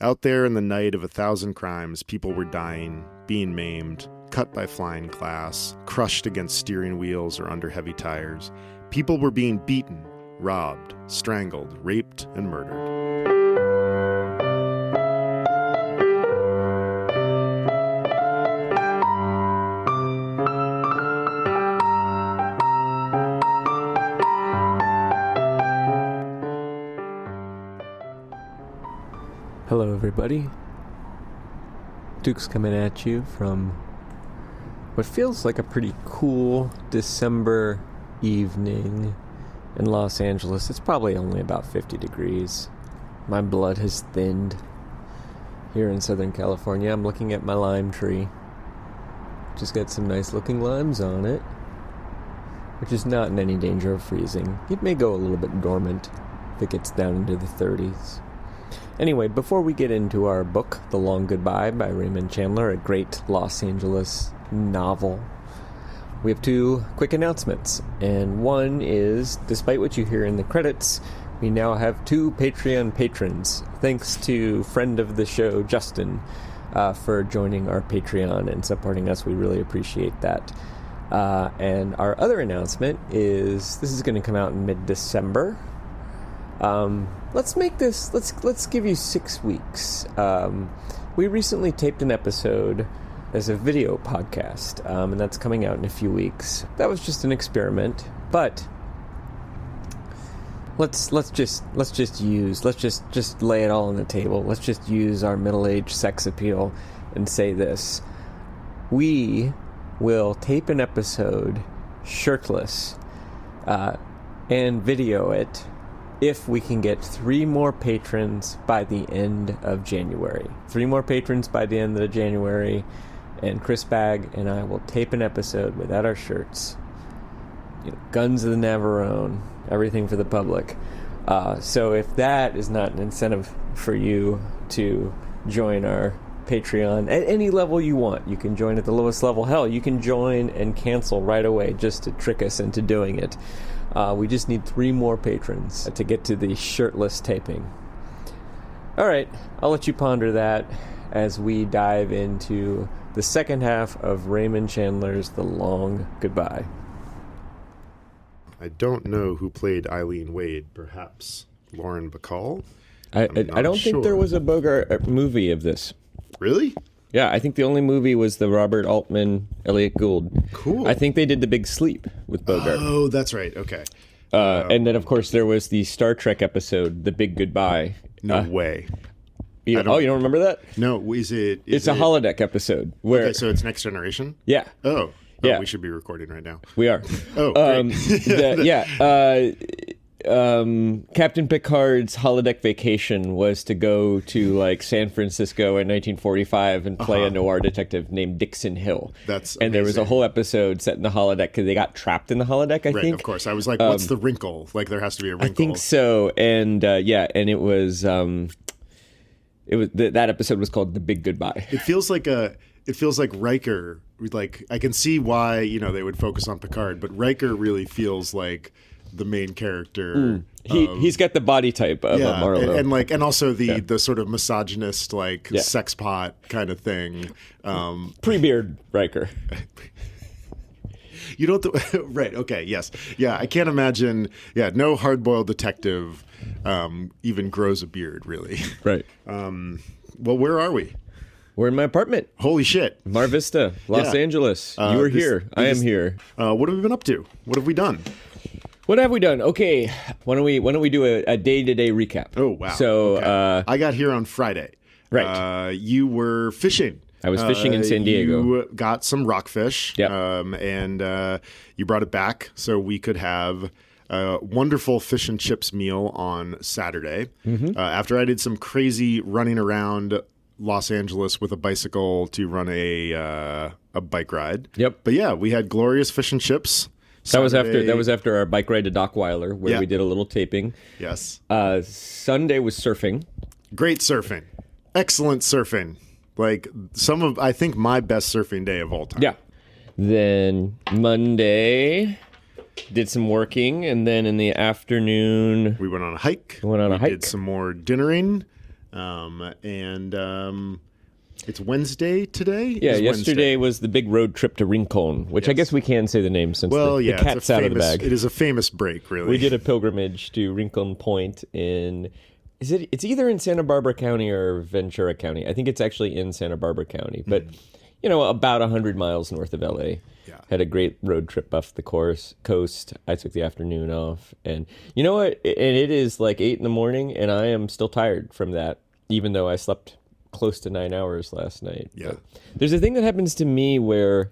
Out there in the night of 1,000 crimes, people were dying, being maimed, cut by flying glass, crushed against steering wheels or under heavy tires. People were being beaten, robbed, strangled, raped, and murdered. Hello everybody, Duke's coming at you from what feels like a pretty cool December evening in Los Angeles. It's probably only about 50 degrees. My blood has thinned here in Southern California. I'm looking at my lime tree. Just got some nice looking limes on it, which is not in any danger of freezing. It may go a little bit dormant if it gets down into the 30s. Anyway, before we get into our book, The Long Goodbye by Raymond Chandler, a great Los Angeles novel, we have two quick announcements. And one is, despite what you hear in the credits, we now have two Patreon patrons. Thanks to friend of the show, Justin, for joining our Patreon and supporting us. We really appreciate that. And our other announcement is, this is going to come out in mid-December. Let's give you 6 weeks. We recently taped an episode as a video podcast, and that's coming out in a few weeks. That was just an experiment, but let's just lay it all on the table. Let's just use our middle-aged sex appeal and say this. We will tape an episode shirtless, and video it if we can get 3 more patrons by the end of January. 3 more patrons by the end of January, and Chris Bagg and I will tape an episode without our shirts. Guns of the Navarone, everything for the public. So if that is not an incentive for you to join our Patreon at any level you want, you can join at the lowest level. Hell, you can join and cancel right away just to trick us into doing it. We just need 3 more patrons to get to the shirtless taping. All right, I'll let you ponder that as we dive into the second half of Raymond Chandler's The Long Goodbye. I don't know who played Eileen Wade. Perhaps Lauren Bacall? I don't think there was a Bogart movie of this. Really? Yeah, I think the only movie was the Robert Altman, Elliot Gould. Cool. I think they did The Big Sleep with Bogart. Oh, that's right. Okay. And then, of course, there was the Star Trek episode, The Big Goodbye. No way. You don't remember that? No, is it? It's a holodeck episode. Where, okay, so it's Next Generation? Yeah. Oh, yeah. We should be recording right now. We are. Oh, great. Captain Picard's holodeck vacation was to go to like San Francisco in 1945 and play a noir detective named Dixon Hill. That's and there was a whole episode set in the holodeck because they got trapped in the holodeck. I think. Of course. I was like, "What's the wrinkle? Like, there has to be a wrinkle." I think so. And and it was that episode was called The Big Goodbye. It feels like Riker. Like, I can see why they would focus on Picard, but Riker really feels like the main character. He's got the body type of Marlowe. And also the sort of misogynist, sex pot kind of thing. Pre-beard Riker. You don't right, okay, yes. Yeah, I can't imagine, no hard-boiled detective even grows a beard, really. Right. Well, where are we? We're in my apartment. Holy shit. Mar Vista, Los Angeles. You are here. I am here. What have we been up to? What have we done? What have we done? Okay, why don't we do a day-to-day recap? Oh, wow. So okay. I got here on Friday. Right. You were fishing. I was fishing in San Diego. You got some rockfish. Yep. And you brought it back so we could have a wonderful fish and chips meal on Saturday. Mm-hmm. After I did some crazy running around Los Angeles with a bicycle to run a bike ride. Yep. But yeah, we had glorious fish and chips. Saturday. That was after our bike ride to Dockweiler, where we did a little taping. Yes. Sunday was surfing. Great surfing. Excellent surfing. Like I think my best surfing day of all time. Yeah. Then Monday, did some working, and then in the afternoon we went on a hike. We did some more dinnering. It's Wednesday today? Yeah, yesterday was the big road trip to Rincon, which I guess we can say the name since the cat's out of the bag. It is a famous break, really. We did a pilgrimage to Rincon Point it's either in Santa Barbara County or Ventura County. I think it's actually in Santa Barbara County, but about 100 miles north of LA. Yeah. Had a great road trip off the coast. I took the afternoon off, and you know what? And it is like 8 a.m, and I am still tired from that, even though I slept close to 9 hours last night. Yeah. But there's a thing that happens to me where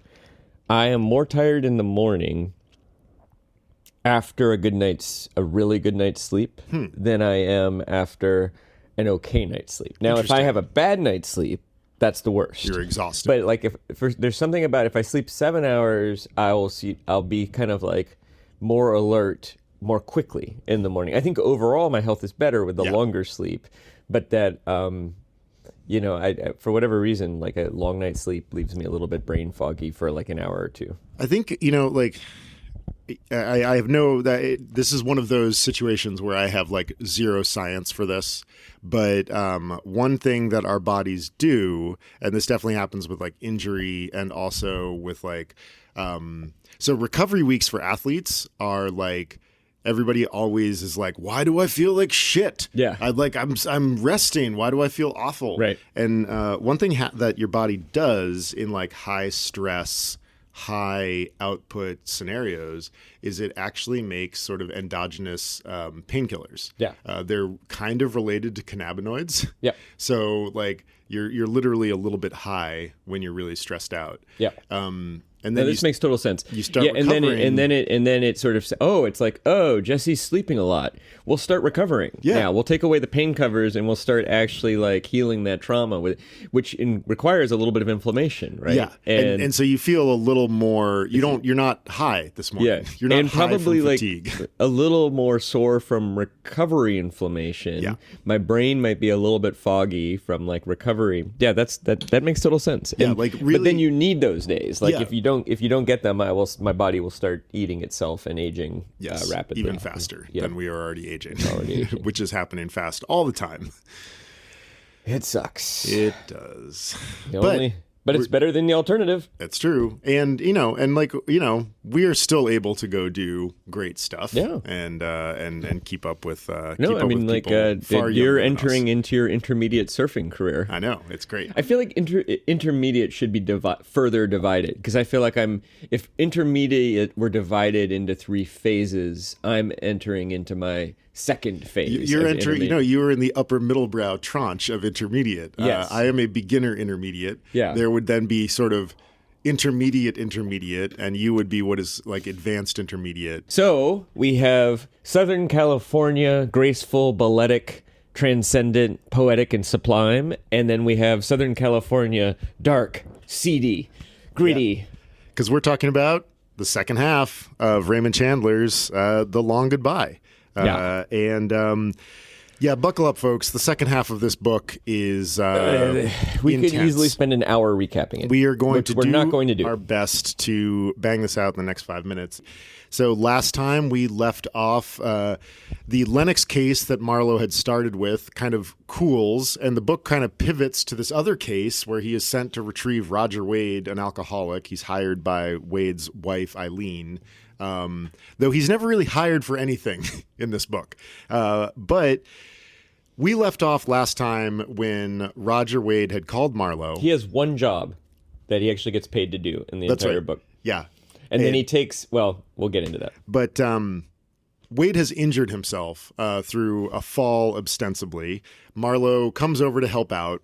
I am more tired in the morning after a really good night's sleep than I am after an okay night's sleep. Now, if I have a bad night's sleep, that's the worst. You're exhausted. But like if there's something about if I sleep 7 hours, I'll be kind of like more alert more quickly in the morning. I think overall my health is better with the longer sleep, but that I for whatever reason, like a long night's sleep leaves me a little bit brain foggy for like an hour or two. I think I this is one of those situations where I have like zero science for this, but one thing that our bodies do, and this definitely happens with like injury and also with like, so recovery weeks for athletes are like, everybody always is like, why do I feel like shit? Yeah. I'm resting. Why do I feel awful? Right. And one thing that your body does in like high stress, high output scenarios is it actually makes sort of endogenous painkillers. Yeah. They're kind of related to cannabinoids. Yeah. So like you're literally a little bit high when you're really stressed out. Yeah. And then this makes total sense. You start recovering. and then it sort of it's like, Jesse's sleeping a lot. We'll start recovering. Yeah. Now we'll take away the pain covers and we'll start actually like healing that trauma which requires a little bit of inflammation, right? Yeah. And so you feel a little more. You're not high this morning. Yeah. You're not and high probably from like fatigue. a little more sore from recovery inflammation. Yeah. My brain might be a little bit foggy from like recovery. Yeah, that makes total sense. Yeah, and, like really. But then you need those days. Like Yeah. if you don't get them, my body will start eating itself and aging rapidly, even faster than we are already aging, which is happening fast all the time. It sucks. It does. But it's better than the alternative. That's true. And, we are still able to go do great stuff. Yeah. And keep up with you're entering into your intermediate surfing career. I know. It's great. I feel like intermediate should be further divided because I feel like if intermediate were divided into 3 phases, I'm entering into my second phase. You're entering, you were in the upper middle brow tranche of intermediate. Yes. I am a beginner intermediate. Yeah. There would then be sort of intermediate, and you would be what is like advanced intermediate. So we have Southern California, graceful, balletic, transcendent, poetic, and sublime. And then we have Southern California, dark, seedy, gritty. Because we're talking about the second half of Raymond Chandler's The Long Goodbye. Buckle up, folks. The second half of this book is we intense. could easily spend an hour recapping it. We are going to not going to do our best to bang this out in the next 5 minutes. So last time we left off the Lennox case that Marlowe had started with kind of cools, and the book kind of pivots to this other case where he is sent to retrieve Roger Wade, an alcoholic. He's hired by Wade's wife, Eileen. Though he's never really hired for anything in this book. But we left off last time when Roger Wade had called Marlowe. He has one job that he actually gets paid to do in the entire book. Yeah. And then he takes, we'll get into that. But Wade has injured himself through a fall ostensibly. Marlowe comes over to help out.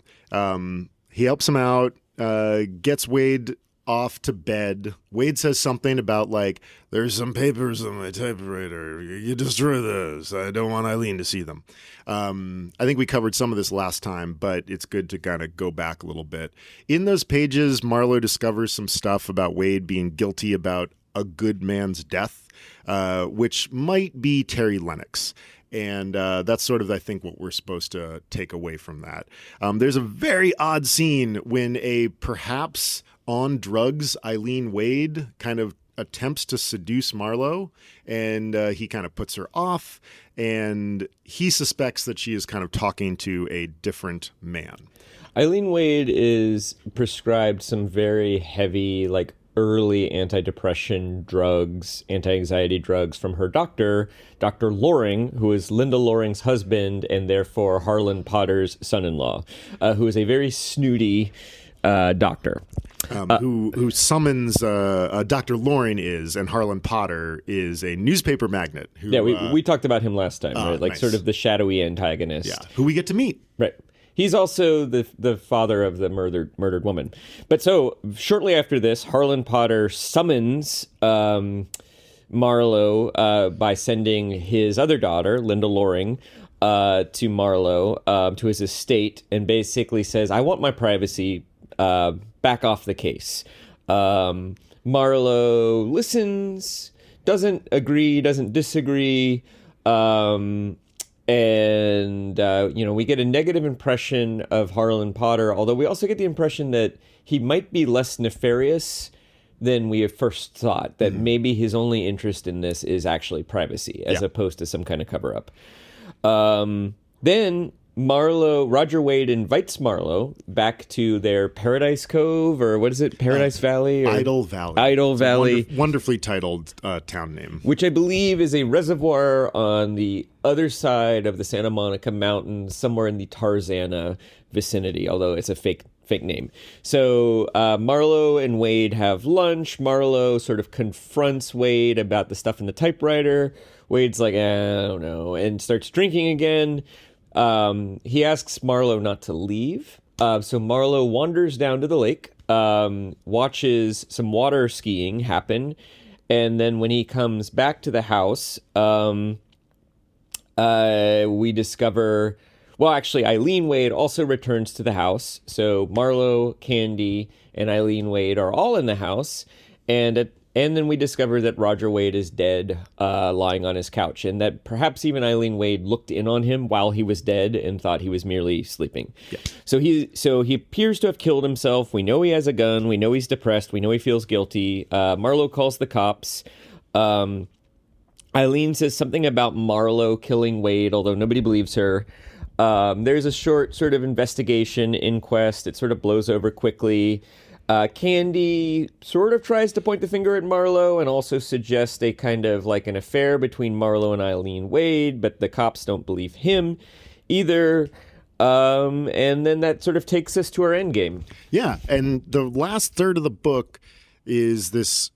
He helps him out, gets Wade off to bed. Wade says something about like, there's some papers on my typewriter. You destroy those. I don't want Eileen to see them. I think we covered some of this last time, but it's good to kind of go back a little bit. In those pages, Marlowe discovers some stuff about Wade being guilty about a good man's death, which might be Terry Lennox. And that's sort of, I think, what we're supposed to take away from that. There's a very odd scene when a perhaps on drugs Eileen Wade kind of attempts to seduce Marlowe, and he kind of puts her off, and he suspects that she is kind of talking to a different man. Eileen Wade is prescribed some very heavy, like early antidepressant drugs, anti-anxiety drugs from her doctor, Dr. Loring, who is Linda Loring's husband and therefore Harlan Potter's son-in-law, who is a very snooty doctor. Who summons Dr. Loring and Harlan Potter is a newspaper magnate. Who, we talked about him last time, right? Like nice. Sort of the shadowy antagonist. Yeah, who we get to meet. Right. He's also the father of the murdered woman. But so shortly after this, Harlan Potter summons Marlowe by sending his other daughter, Linda Loring, to Marlowe, to his estate, and basically says, I want my privacy, back off the case. Marlowe listens, doesn't agree, doesn't disagree, and we get a negative impression of Harlan Potter, although we also get the impression that he might be less nefarious than we first thought, that maybe his only interest in this is actually privacy as opposed to some kind of cover-up. Then Roger Wade invites Marlowe back to their Paradise Cove, or what is it, Paradise Valley? Or Idle Valley. Idle Valley. Wonderfully titled town name. Which I believe is a reservoir on the other side of the Santa Monica Mountains, somewhere in the Tarzana vicinity, although it's a fake name. So Marlowe and Wade have lunch. Marlowe sort of confronts Wade about the stuff in the typewriter. Wade's like, I don't know, and starts drinking again. He asks Marlowe not to leave. So Marlowe wanders down to the lake, watches some water skiing happen, and then when he comes back to the house, we discover... Well, actually, Eileen Wade also returns to the house. So Marlowe, Candy, and Eileen Wade are all in the house, and then we discover that Roger Wade is dead, lying on his couch, and that perhaps even Eileen Wade looked in on him while he was dead and thought he was merely sleeping. Yeah. So he appears to have killed himself. We know he has a gun. We know he's depressed. We know he feels guilty. Marlowe calls the cops. Eileen says something about Marlowe killing Wade, although nobody believes her. There's a short sort of investigation, inquest. It sort of blows over quickly. Candy sort of tries to point the finger at Marlowe and also suggests a kind of like an affair between Marlowe and Eileen Wade, but the cops don't believe him either. And then that sort of takes us to our endgame. Yeah, and the last third of the book is this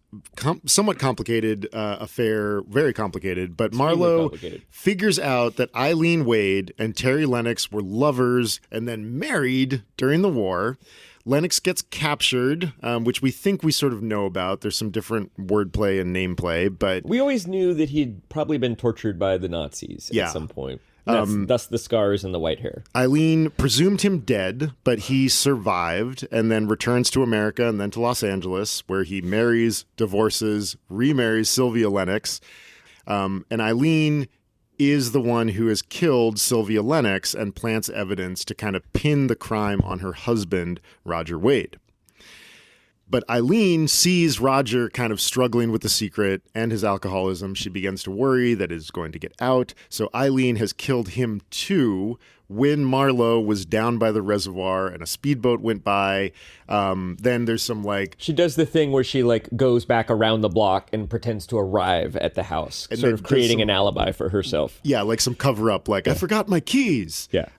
somewhat complicated affair, very complicated, but Marlowe figures out that Eileen Wade and Terry Lennox were lovers and then married during the war. Lennox gets captured, which we think we sort of know about. There's some different wordplay and nameplay, but... We always knew that he'd probably been tortured by the Nazis at some point. Thus the scars and the white hair. Eileen presumed him dead, but he survived and then returns to America and then to Los Angeles, where he marries, divorces, remarries Sylvia Lennox. And Eileen is the one who has killed Sylvia Lennox and plants evidence to kind of pin the crime on her husband, Roger Wade. But Eileen sees Roger kind of struggling with the secret and his alcoholism. She begins to worry that it's going to get out. So Eileen has killed him too when Marlowe was down by the reservoir and a speedboat went by. Then there's some like... She does the thing where she like goes back around the block and pretends to arrive at the house, and sort of creating an alibi for herself. Yeah, like some cover up, like, I forgot my keys. Yeah.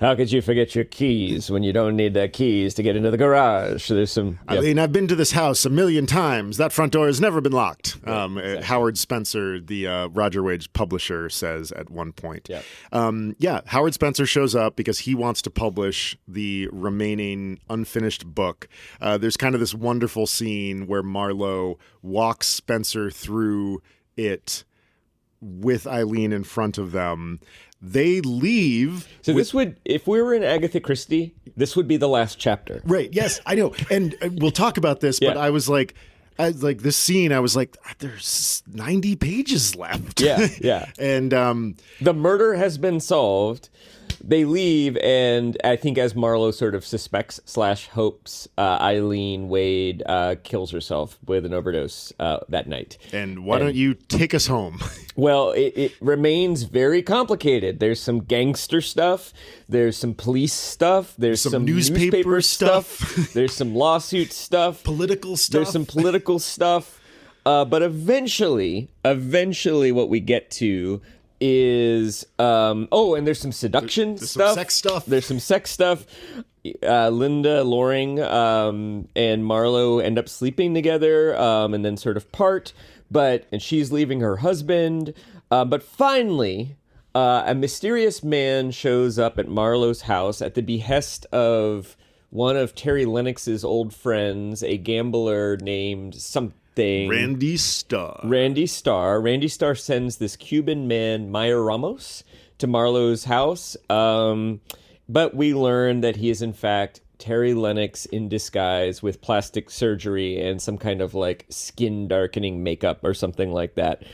How could you forget your keys when you don't need the keys to get into the garage? So there's some... I mean, I've been to this house 1,000,000 times. That front door has never been locked. Exactly. Howard Spencer, the Roger Wade's publisher, says at one point. Howard Spencer shows up because he wants to publish the remaining unfinished book. There's kind of this wonderful scene where Marlowe walks Spencer through it with Eileen in front of them. They leave. So this would, if we were in Agatha Christie, this would be the last chapter. Right. Yes, I know. And we'll talk about this, but I was like this scene, I was like, there's 90 pages left. Yeah. And the murder has been solved. they leave, and I think as Marlowe sort of suspects / hopes, Eileen Wade kills herself with an overdose that night. And why don't you take us home? Well, it remains very complicated. There's some gangster stuff. There's some police stuff. There's some newspaper stuff. There's some lawsuit stuff. Political stuff. There's some political stuff. But eventually what we get to is and there's some seduction stuff. Some sex stuff. There's some sex stuff. Linda Loring and Marlowe end up sleeping together and then sort of part. And she's leaving her husband. But finally, a mysterious man shows up at Marlowe's house at the behest of one of Terry Lennox's old friends, a gambler named something. Randy Starr. Randy Starr sends this Cuban man, Meyer Ramos, to Marlowe's house. But we learn that he is, in fact, Terry Lennox in disguise with plastic surgery and some kind of like skin darkening makeup or something like that.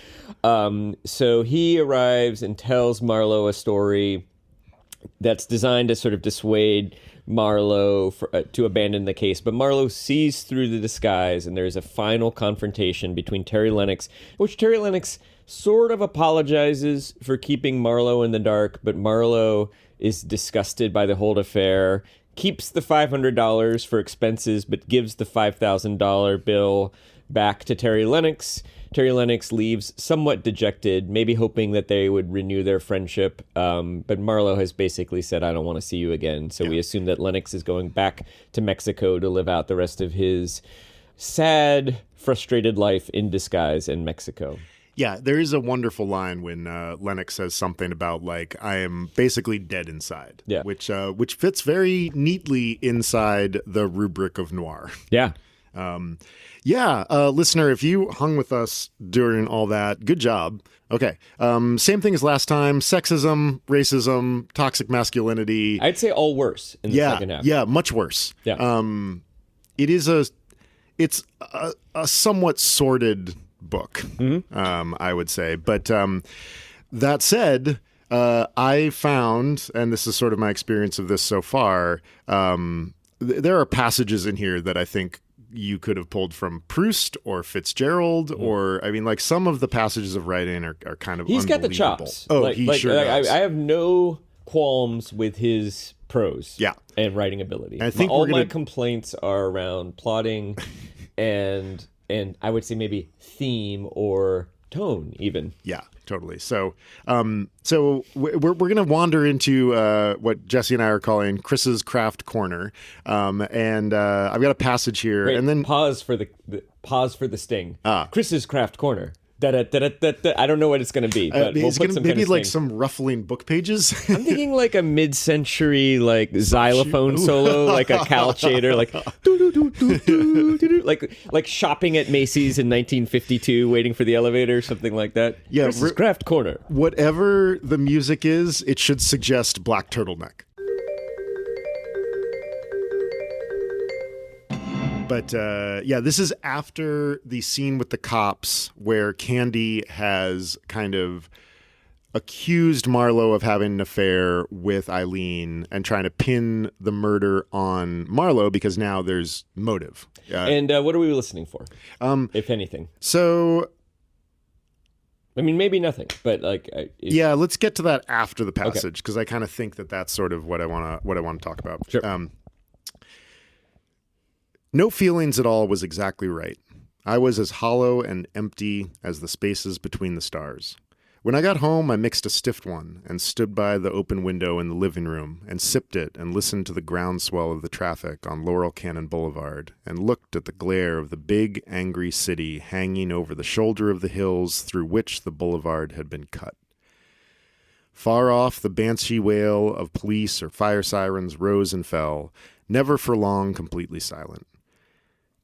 So he arrives and tells Marlowe a story that's designed to sort of dissuade Marlowe to abandon the case. But Marlowe sees through the disguise, and there's a final confrontation between Terry Lennox, which Terry Lennox sort of apologizes for keeping Marlowe in the dark, but Marlowe is disgusted by the whole affair, keeps the $500 for expenses, but gives the $5,000 bill back to Terry Lennox. Terry Lennox leaves somewhat dejected, maybe hoping that they would renew their friendship. But Marlowe has basically said, I don't want to see you again. So we assume that Lennox is going back to Mexico to live out the rest of his sad, frustrated life in disguise in Mexico. Yeah, there is a wonderful line when Lennox says something about, like, I am basically dead inside, which fits very neatly inside the rubric of noir. Yeah. Listener, if you hung with us during all that, good job. Okay. Same thing as last time. Sexism, racism, toxic masculinity. I'd say all worse in the second half. Yeah, much worse. Yeah. It's a somewhat sordid book, I would say. But that said, I found, and this is sort of my experience of this so far, there are passages in here that I think you could have pulled from Proust or Fitzgerald, or, I mean, like, some of the passages of writing are kind of He's got the unbelievable. chops. Oh, he sure does. I have no qualms with his prose and writing ability. I think all my complaints are around plotting and I would say maybe theme or tone even. Yeah, totally. So we're going to wander into what Jesse and I are calling Chris's Craft Corner. And I've got a passage here. Wait, and then pause for the sting. Chris's Craft Corner. I don't know what it's going to be, but we'll put some maybe kind of like some ruffling book pages. I'm thinking like a mid-century like xylophone solo, like a Cal Chater, like like shopping at Macy's in 1952, waiting for the elevator, something like that. Yeah, Chris's Craft Corner. Whatever the music is, it should suggest black turtleneck. But this is after the scene with the cops where Candy has kind of accused Marlowe of having an affair with Eileen and trying to pin the murder on Marlowe because now there's motive. And what are we listening for, if anything? So, I mean, maybe nothing, but like, let's get to that after the passage because I kind of think that that's sort of what I want to talk about. Sure. No feelings at all was exactly right. I was as hollow and empty as the spaces between the stars. When I got home, I mixed a stiff one and stood by the open window in the living room and sipped it and listened to the groundswell of the traffic on Laurel Canyon Boulevard and looked at the glare of the big, angry city hanging over the shoulder of the hills through which the boulevard had been cut. Far off, the banshee wail of police or fire sirens rose and fell, never for long completely silent.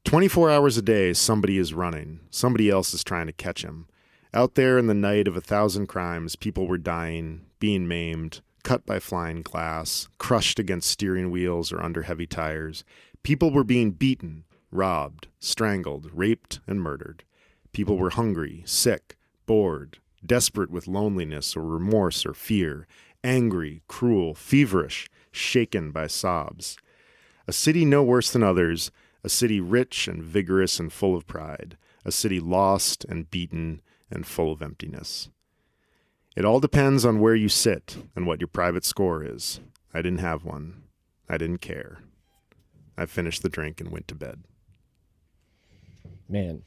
24 hours a day, somebody is running. Somebody else is trying to catch him. Out there in the night of 1,000 crimes, people were dying, being maimed, cut by flying glass, crushed against steering wheels or under heavy tires. People were being beaten, robbed, strangled, raped, and murdered. People were hungry, sick, bored, desperate with loneliness or remorse or fear, angry, cruel, feverish, shaken by sobs. A city no worse than others, a city rich and vigorous and full of pride, a city lost and beaten and full of emptiness. It all depends on where you sit and what your private score is. I didn't have one. I didn't care. I finished the drink and went to bed. Man.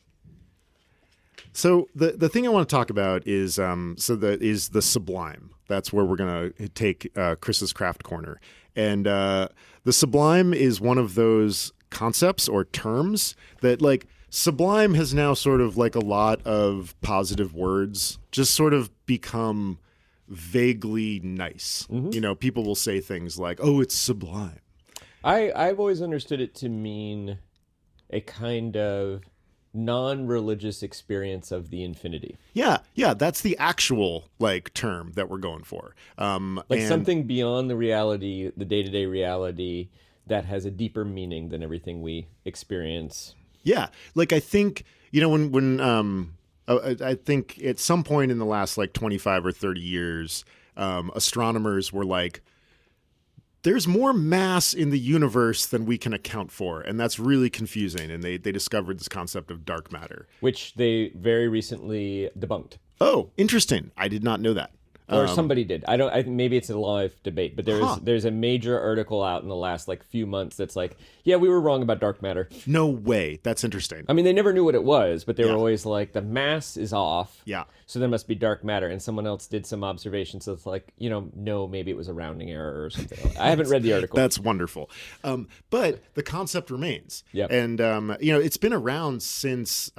So the thing I want to talk about is the sublime. That's where we're going to take Chris's craft corner. And the sublime is one of those concepts or terms that, like, sublime has now sort of, like, a lot of positive words just sort of become vaguely nice. Mm-hmm. You know, people will say things like, oh, it's sublime. I've always understood it to mean a kind of non-religious experience of the infinity. Yeah, that's the actual, like, term that we're going for. Something beyond the reality, the day-to-day reality, that has a deeper meaning than everything we experience. Yeah, like, I think, you know, when I think at some point in the last, like, 25 or 30 years, astronomers were like, there's more mass in the universe than we can account for, and that's really confusing. And they discovered this concept of dark matter, which they very recently debunked. Oh, interesting. I did not know that. Or somebody did. Maybe it's a live debate, but there's a major article out in the last, like, few months that's like, yeah, we were wrong about dark matter. No way. That's interesting. I mean, they never knew what it was, but they were always like, the mass is off. Yeah. So there must be dark matter. And someone else did some observations. So it's like, no, maybe it was a rounding error or something. I haven't read the article. That's wonderful. But the concept remains. Yep. And, it's been around since,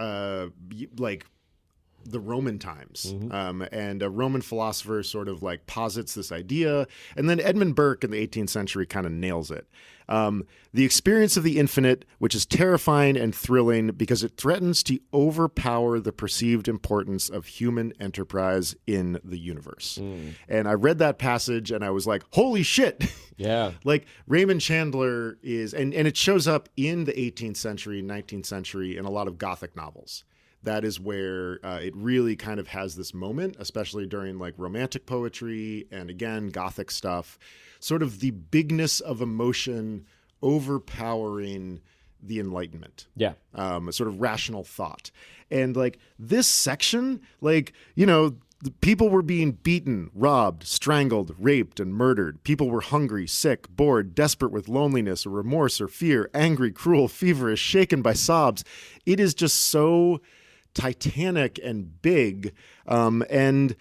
the Roman times. Mm-hmm. And a Roman philosopher sort of, like, posits this idea. And then Edmund Burke in the 18th century kind of nails it. The experience of the infinite, which is terrifying and thrilling because it threatens to overpower the perceived importance of human enterprise in the universe. Mm. And I read that passage and I was like, holy shit. Yeah. Like, Raymond Chandler is, and it shows up in the 18th century, 19th century in a lot of Gothic novels. That is where it really kind of has this moment, especially during, like, romantic poetry and, again, Gothic stuff, sort of the bigness of emotion overpowering the Enlightenment. Yeah. Sort of rational thought. And, like, this section, like, the people were being beaten, robbed, strangled, raped, and murdered. People were hungry, sick, bored, desperate with loneliness or remorse or fear, angry, cruel, feverish, shaken by sobs. It is just so titanic and big. I'm kind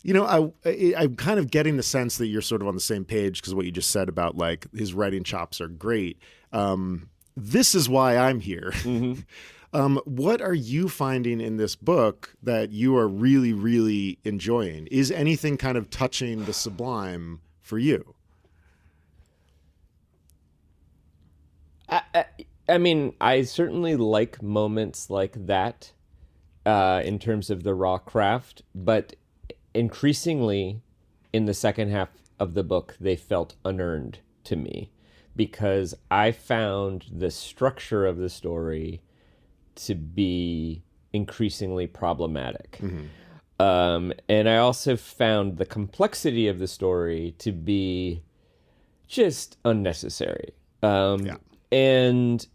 of getting the sense that you're sort of on the same page because what you just said about, like, his writing chops are great. This is why I'm here. Mm-hmm. What are you finding in this book that you are really, really enjoying? Is anything kind of touching the sublime for you? I mean, I certainly like moments like that. In terms of the raw craft, but increasingly in the second half of the book, they felt unearned to me because I found the structure of the story to be increasingly problematic. Mm-hmm. And I also found the complexity of the story to be just unnecessary. And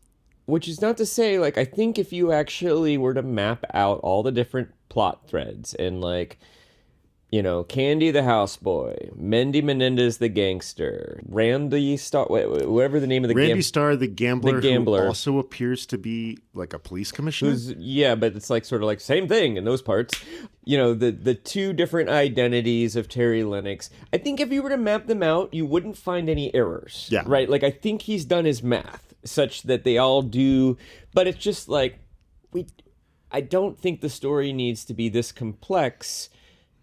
which is not to say, like, I think if you actually were to map out all the different plot threads and, like, Candy the houseboy, Mendy Menendez the gangster, Randy Starr, whatever the name of the Randy Starr the gambler, who also appears to be, like, a police commissioner. But it's, like, sort of like same thing in those parts. The two different identities of Terry Lennox. I think if you were to map them out, you wouldn't find any errors. Yeah. Right? Like, I think he's done his math such that they all do, but it's just like I don't think the story needs to be this complex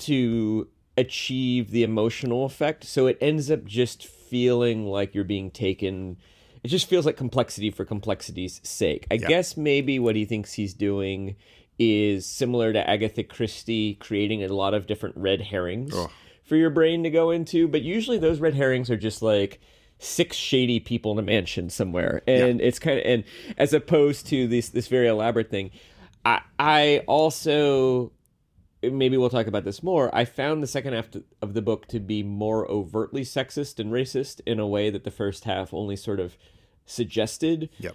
to achieve the emotional effect. So it ends up just feeling like you're being taken. It just feels like complexity for complexity's sake. I guess maybe what he thinks he's doing is similar to Agatha Christie, creating a lot of different red herrings for your brain to go into. But usually those red herrings are just like 6 shady people in a mansion somewhere. And it's kind of, and as opposed to this very elaborate thing, I also maybe we'll talk about this more. I found the second half of the book to be more overtly sexist and racist in a way that the first half only sort of suggested. Yep.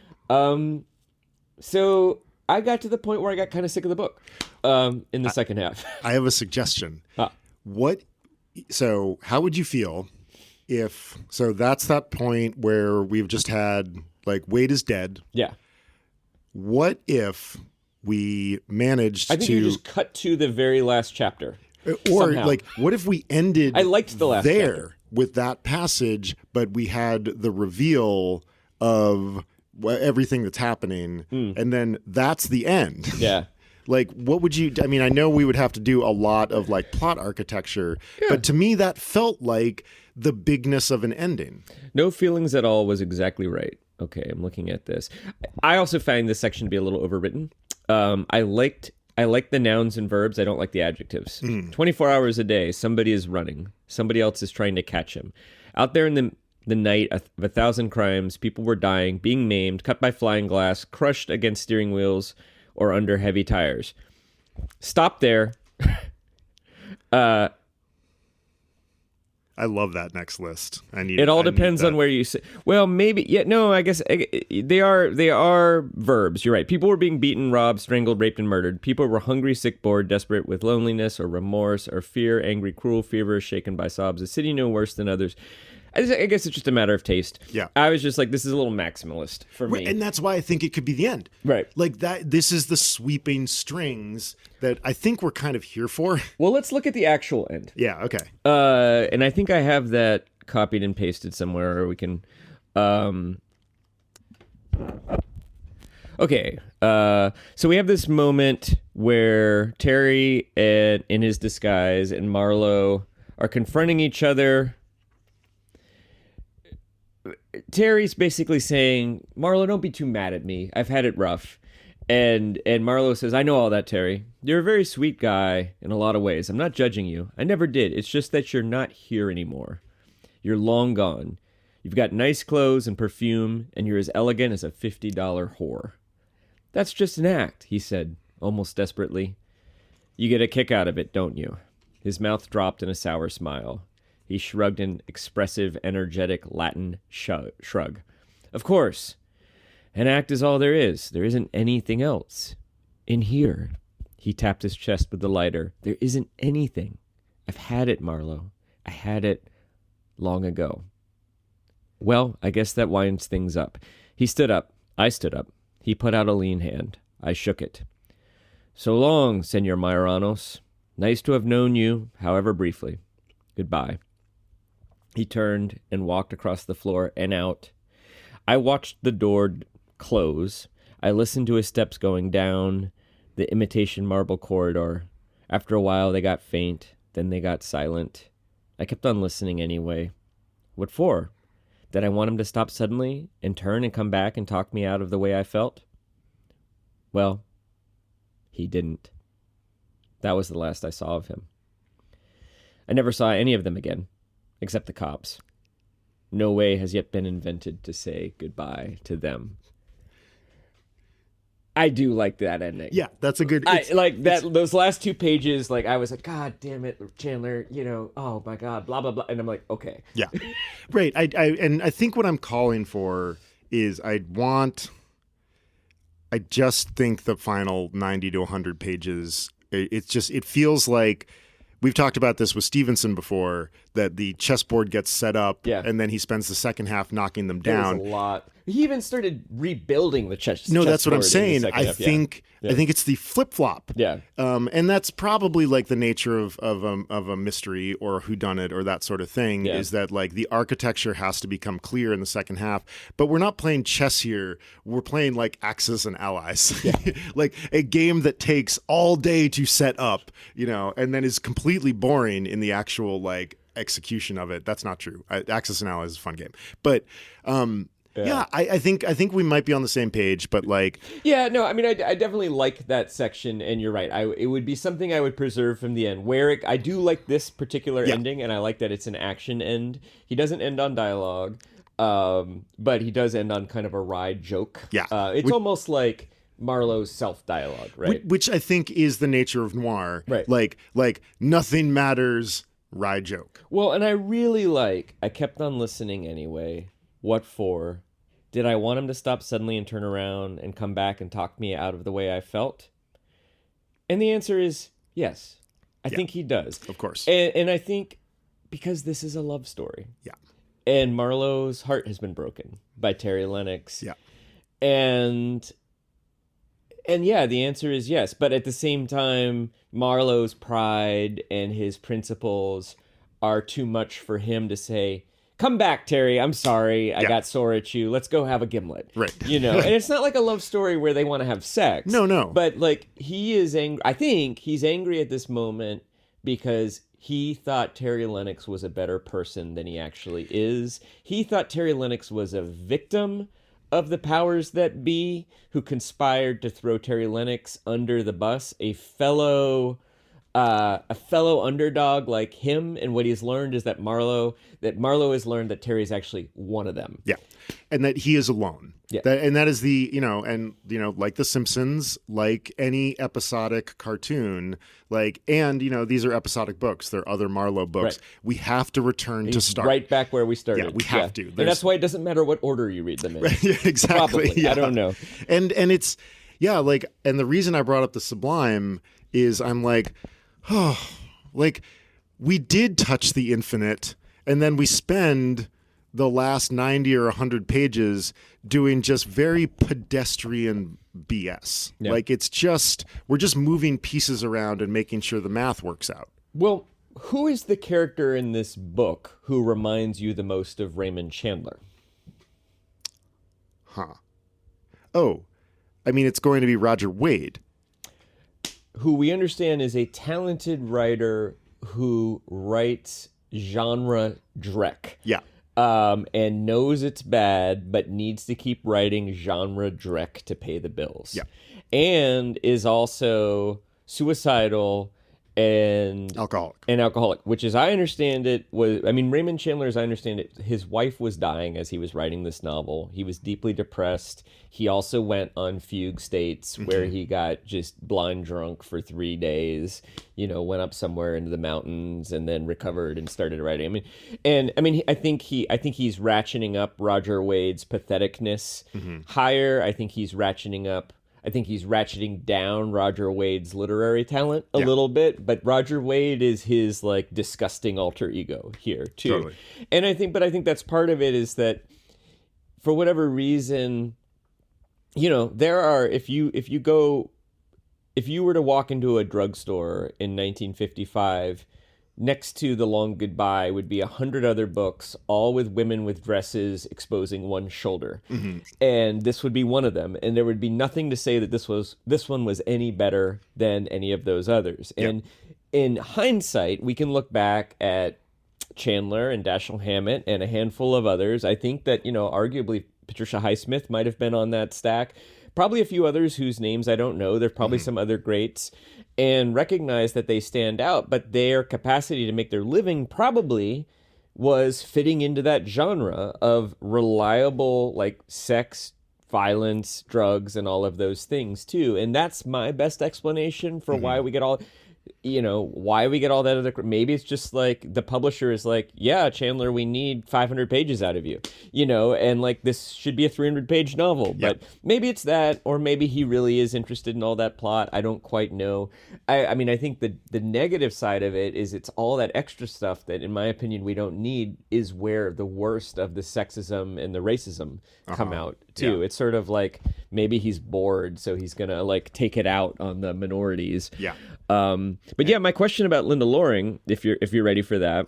So I got to the point where I got kind of sick of the book in the second half. I have a suggestion. So how would you feel if, so that's that point where we've just had, like, Wade is dead. Yeah. What if we managed I think you just cut to the very last chapter. Or, somehow. like, what if we ended I liked the last there chapter. with that passage, but we had the reveal of everything that's happening, and then that's the end? Yeah. Like, what would you... I mean, I know we would have to do a lot of, like, plot architecture, but to me, that felt like the bigness of an ending. No feelings at all was exactly right. Okay, I'm looking at this. I also find this section to be a little overwritten. I like the nouns and verbs. I don't like the adjectives. 24 hours a day, somebody is running. Somebody else is trying to catch him. Out there in the night of 1,000 crimes, people were dying, being maimed, cut by flying glass, crushed against steering wheels, or under heavy tires. Stop there. I love that next list. It all depends on where you say. Well, maybe. Yeah, no, I guess they are verbs. You're right. People were being beaten, robbed, strangled, raped, and murdered. People were hungry, sick, bored, desperate, with loneliness or remorse or fear, angry, cruel, feverish, shaken by sobs. A city no worse than others. I guess it's just a matter of taste. Yeah. I was just like, this is a little maximalist for me. And that's why I think it could be the end. Right. Like that. This is the sweeping strings that I think we're kind of here for. Well, let's look at the actual end. Yeah, okay. And I think I have that copied and pasted somewhere, or we can... Okay, so we have this moment where Terry in his disguise and Marlowe are confronting each other. Terry's basically saying, Marlowe, don't be too mad at me. I've had it rough. And Marlowe says, I know all that, Terry. You're a very sweet guy in a lot of ways. I'm not judging you. I never did. It's just that you're not here anymore. You're long gone. You've got nice clothes and perfume, and you're as elegant as a $50 whore. That's just an act, he said, almost desperately. You get a kick out of it, don't you? His mouth dropped in a sour smile. He shrugged an expressive, energetic Latin shrug. Of course. An act is all there is. There isn't anything else. In here, he tapped his chest with the lighter. There isn't anything. I've had it, Marlowe. I had it long ago. Well, I guess that winds things up. He stood up. I stood up. He put out a lean hand. I shook it. So long, Senor Mayoranos. Nice to have known you, however briefly. Goodbye. He turned and walked across the floor and out. I watched the door close. I listened to his steps going down the imitation marble corridor. After a while, they got faint. Then they got silent. I kept on listening anyway. What for? Did I want him to stop suddenly and turn and come back and talk me out of the way I felt? Well, he didn't. That was the last I saw of him. I never saw any of them again, except the cops. No way has yet been invented to say goodbye to them. I do like that ending. Yeah, that's a good... I like that. Those last 2 pages, like, I was like, God damn it, Chandler, oh my God, blah, blah, blah. And I'm like, okay. Yeah. Right. And I think what I'm calling for is I just think the final 90 to 100 pages, it feels like... We've talked about this with Stevenson before, that the chessboard gets set up, and then he spends the second half knocking them down. There's a lot. He even started rebuilding the chessboard. No, that's what I'm saying. I think it's the flip-flop. Yeah. And that's probably like the nature of a mystery or a whodunit or that sort of thing, is that like the architecture has to become clear in the second half. But we're not playing chess here. We're playing like Axis and Allies. Like a game that takes all day to set up, and then is completely boring in the actual like execution of it. That's not true. Axis and Allies is a fun game. But I think we might be on the same page, but like... Yeah, no, I mean, I definitely like that section, and you're right. It would be something I would preserve from the end. I do like this particular ending, and I like that it's an action end. He doesn't end on dialogue, but he does end on kind of a wry joke. Yeah. It's almost like Marlowe's self-dialogue, right? Which I think is the nature of noir. Right. Like nothing matters, wry joke. Well, and I kept on listening anyway. What for? Did I want him to stop suddenly and turn around and come back and talk me out of the way I felt? And the answer is yes. I think he does. Of course. And I think because this is a love story. Yeah. And Marlowe's heart has been broken by Terry Lennox. Yeah. And yeah, the answer is yes. But at the same time, Marlowe's pride and his principles are too much for him to say, come back, Terry. I'm sorry. I got sore at you. Let's go have a gimlet. Right. You know, and it's not like a love story where they want to have sex. No. But like he is angry. I think he's angry at this moment because he thought Terry Lennox was a better person than he actually is. He thought Terry Lennox was a victim of the powers that be who conspired to throw Terry Lennox under the bus, a fellow underdog like him. And what he's learned is that Marlowe has learned that Terry is actually one of them. Yeah. And that he is alone. Yeah. That is the, like The Simpsons, like any episodic cartoon, these are episodic books. They're other Marlowe books. Right. We have to return to start. Right back where we started. Yeah, we have to. And that's why it doesn't matter what order you read them in. Yeah, exactly. Probably. Yeah. I don't know. And it's, and the reason I brought up the Sublime is I'm like, we did touch the infinite, and then we spend the last 90 or 100 pages doing just very pedestrian BS. Yeah. We're just moving pieces around and making sure the math works out. Well, who is the character in this book who reminds you the most of Raymond Chandler? Oh, I mean, it's going to be Roger Wade. Who we understand is a talented writer who writes genre dreck. Yeah. And knows it's bad, but needs to keep writing genre dreck to pay the bills. Yeah. And is also suicidal and alcoholic, which, as I understand it, Raymond Chandler, as I understand it, his wife was dying as he was writing this novel. He was deeply depressed. He also went on fugue states where he got just blind drunk for 3 days, went up somewhere into the mountains and then recovered and started writing. I think he's ratcheting up Roger Wade's patheticness higher. I think he's ratcheting down Roger Wade's literary talent a little bit, but Roger Wade is his disgusting alter ego here too. Totally. And I think that's part of it is that for whatever reason, there are, if you were to walk into a drugstore in 1955, next to The Long Goodbye would be 100 other books, all with women with dresses exposing one shoulder. Mm-hmm. And this would be one of them. And there would be nothing to say that this one was any better than any of those others. Yep. And in hindsight, we can look back at Chandler and Dashiell Hammett and a handful of others. I think that, arguably Patricia Highsmith might have been on that stack. Probably a few others whose names I don't know. There's probably some other greats, and recognize that they stand out, but their capacity to make their living probably was fitting into that genre of reliable, sex, violence, drugs, and all of those things too. And that's my best explanation for why we get all... why we get all that other... Maybe it's just the publisher is yeah, Chandler, we need 500 pages out of you, and this should be a 300-page novel. Yep. But maybe it's that, or maybe he really is interested in all that plot. I don't quite know. I think the negative side of it is it's all that extra stuff that, in my opinion, we don't need, is where the worst of the sexism and the racism come out too. Yeah. It's sort of maybe he's bored, so he's gonna take it out on the minorities. Yeah. But yeah, my question about Linda Loring, if you're ready for that,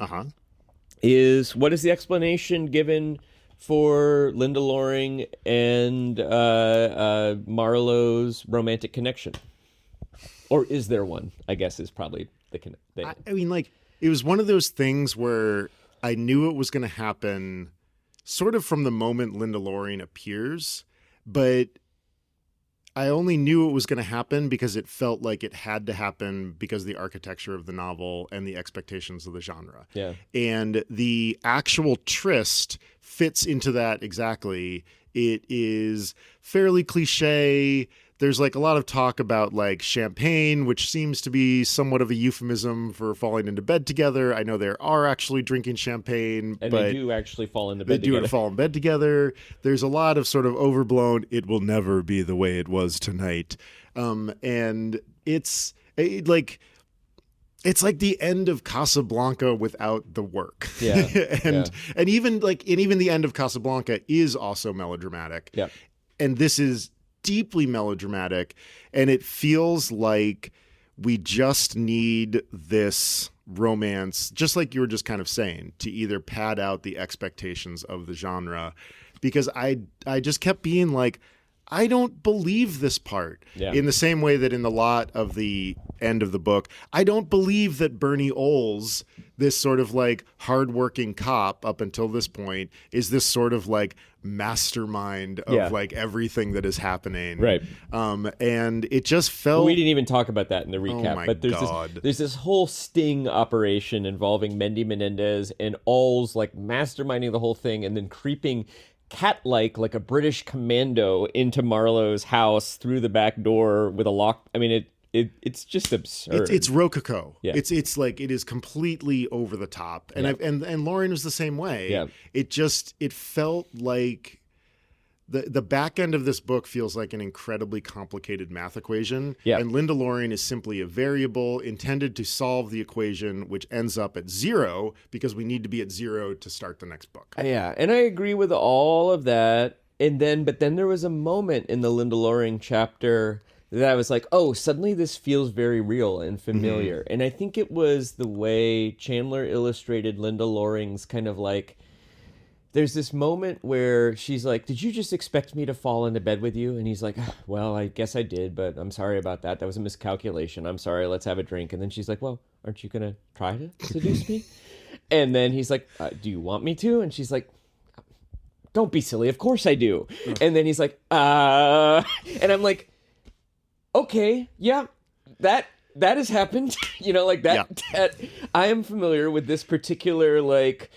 is what is the explanation given for Linda Loring and Marlowe's romantic connection? Or is there one? I guess is probably the it was one of those things where I knew it was going to happen sort of from the moment Linda Loring appears, but I only knew it was going to happen because it felt like it had to happen because of the architecture of the novel and the expectations of the genre. Yeah. And the actual tryst fits into that exactly. It is fairly cliche. there's like a lot of talk about like champagne, which seems to be somewhat of a euphemism for falling into bed together. I know there are actually drinking champagne, and but they do actually fall into bed together. They do fall in bed together. There's a lot of sort of overblown, it will never be the way it was tonight. And it's like the end of Casablanca without the work. Yeah. and even the end of Casablanca is also melodramatic. Yeah. And this is deeply melodramatic, and it feels like we just need this romance, just like you were just kind of saying, to either pad out the expectations of the genre, because I just kept being like, I don't believe this part. Yeah. In the same way that in the lot of the end of the book, I don't believe that Bernie Oles, this sort of like hardworking cop up until this point, is this sort of like mastermind of like everything that is happening. Right. And it just felt... We didn't even talk about that in the recap, Oh my but there's this whole sting operation involving Mendy Menendez and Oles like masterminding the whole thing and then creeping cat-like, like a British commando, into Marlowe's house through the back door with a lock. I mean, it's just absurd. It's rococo. Yeah. It's like it is completely over the top. And and Lauren was the same way. Yeah. It felt like the back end of this book feels like an incredibly complicated math equation. Yeah. And Linda Loring is simply a variable intended to solve the equation, which ends up at 0 because we need to be at 0 to start the next book. Yeah, and I agree with all of that. But then there was a moment in the Linda Loring chapter that I was like, oh, suddenly this feels very real and familiar. Mm-hmm. And I think it was the way Chandler illustrated Linda Loring's kind of like, there's this moment where she's like, did you just expect me to fall into bed with you? And he's like, well, I guess I did, but I'm sorry about that. That was a miscalculation. I'm sorry. Let's have a drink. And then she's like, well, aren't you going to try to seduce me? And then he's like, do you want me to? And she's like, don't be silly. Of course I do. And then he's like, and I'm like, okay, yeah, that has happened. Like that, that I am familiar with this particular, like,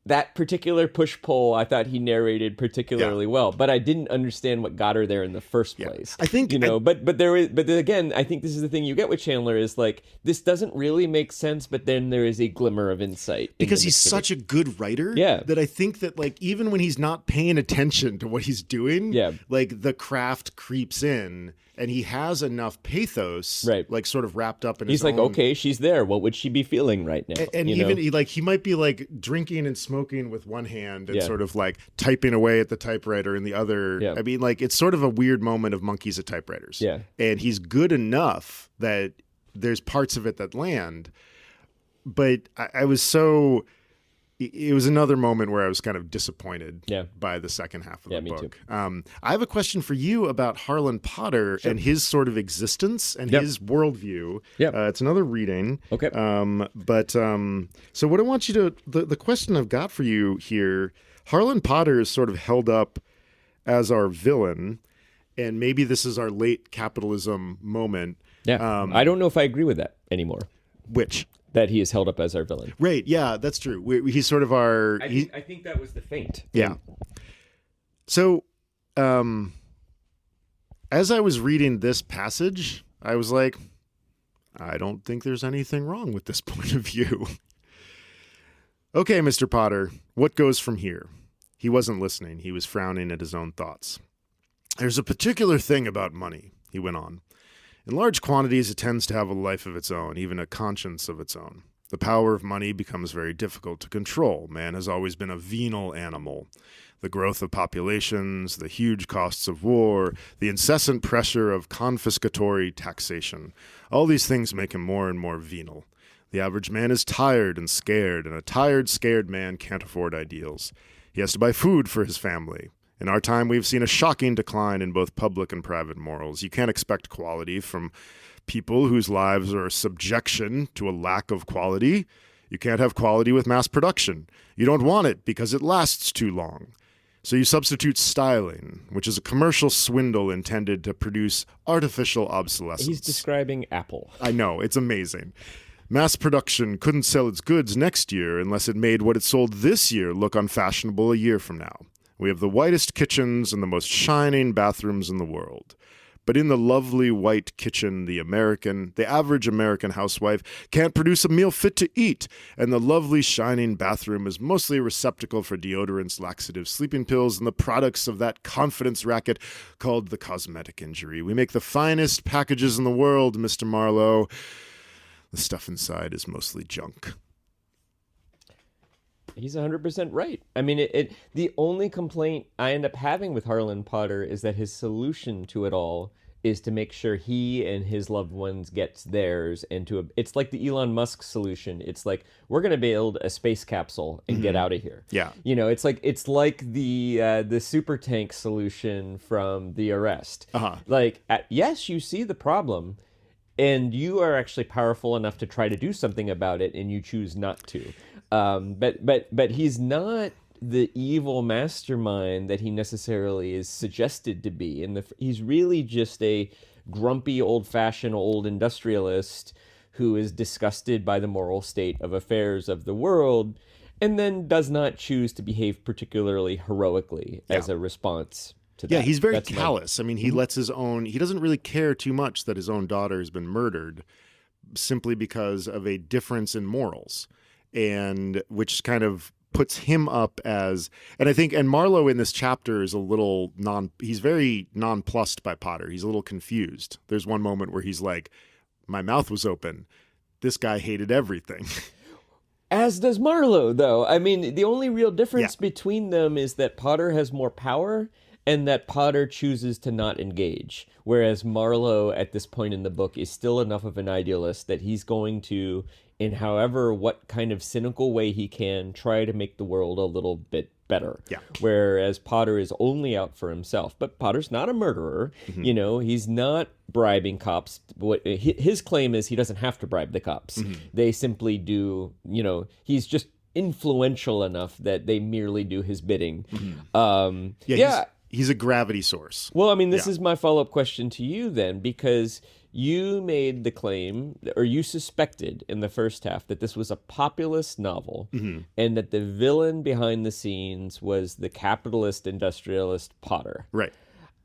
that particular push-pull. I thought he narrated particularly well, but I didn't understand what got her there in the first place. I think, but then again, I think this is the thing you get with Chandler is like, this doesn't really make sense, but then there is a glimmer of insight. Because he's such a good writer that I think that like, even when he's not paying attention to what he's doing, like the craft creeps in. And he has enough pathos, like sort of wrapped up in his own... He's like, okay, she's there. What would she be feeling right now? And even he might be like drinking and smoking with one hand and sort of like typing away at the typewriter in the other. I mean, like it's sort of a weird moment of monkeys at typewriters. Yeah. And he's good enough that there's parts of it that land. But I was so... It was another moment where I was kind of disappointed by the second half of the book. Me too. I have a question for you about Harlan Potter and his sort of existence and his worldview. It's another reading. Okay. So what I want you to, the question I've got for you here, Harlan Potter is sort of held up as our villain, and maybe this is our late capitalism moment. Yeah. I don't know if I agree with that anymore. Which? That he is held up as our villain. Right, yeah, that's true. He's sort of our... I think that was the feint. Yeah. So, as I was reading this passage, I was like, I don't think there's anything wrong with this point of view. Okay, Mr. Potter, what goes from here? He wasn't listening. He was frowning at his own thoughts. There's a particular thing about money, he went on. In large quantities, it tends to have a life of its own, even a conscience of its own. The power of money becomes very difficult to control. Man has always been a venal animal. The growth of populations, the huge costs of war, the incessant pressure of confiscatory taxation, all these things make him more and more venal. The average man is tired and a tired, scared man can't afford ideals. He has to buy food for his family. In our time, we've seen a shocking decline in both public and private morals. You can't expect quality from people whose lives are a subjection to a lack of quality. You can't have quality with mass production. You don't want it because it lasts too long. So you substitute styling, which is a commercial swindle intended to produce artificial obsolescence. He's describing Apple. I know, it's amazing. Mass production couldn't sell its goods next year unless it made what it sold this year look unfashionable a year from now. We have the whitest kitchens and the most shining bathrooms in the world. But in the lovely white kitchen, the average American housewife can't produce a meal fit to eat. And the lovely shining bathroom is mostly a receptacle for deodorants, laxatives, sleeping pills, and the products of that confidence racket called the cosmetic injury. We make the finest packages in the world, Mr. Marlowe. The stuff inside is mostly junk. He's 100% right. I mean, the only complaint I end up having with Harlan Potter is that his solution to it all is to make sure he and his loved ones gets theirs, and it's like the Elon Musk solution. It's like, we're going to build a space capsule and get out of here. Yeah. It's like the super tank solution from The Arrest. Like, yes, you see the problem, and you are actually powerful enough to try to do something about it, and you choose not to. But he's not the evil mastermind that he necessarily is suggested to be. And he's really just a grumpy, old-fashioned old industrialist who is disgusted by the moral state of affairs of the world, and then does not choose to behave particularly heroically as a response to that. Yeah, he's very callous. I mean, he lets he doesn't really care too much that his own daughter has been murdered simply because of a difference in morals. And which kind of puts him up as, and Marlowe in this chapter is he's very nonplussed by Potter. He's a little confused. There's one moment where he's like, my mouth was open. This guy hated everything. As does Marlowe, though. I mean, the only real difference between them is that Potter has more power and that Potter chooses to not engage. Whereas Marlowe, at this point in the book, is still enough of an idealist that he's going to, in what kind of cynical way he can, try to make the world a little bit better. Yeah. Whereas Potter is only out for himself. But Potter's not a murderer. He's not bribing cops. His claim is he doesn't have to bribe the cops. They simply do, he's just influential enough that they merely do his bidding. He's a gravity source. Well, I mean, this is my follow-up question to you then, because you made the claim, or you suspected in the first half, that this was a populist novel, and that the villain behind the scenes was the capitalist industrialist Potter. Right.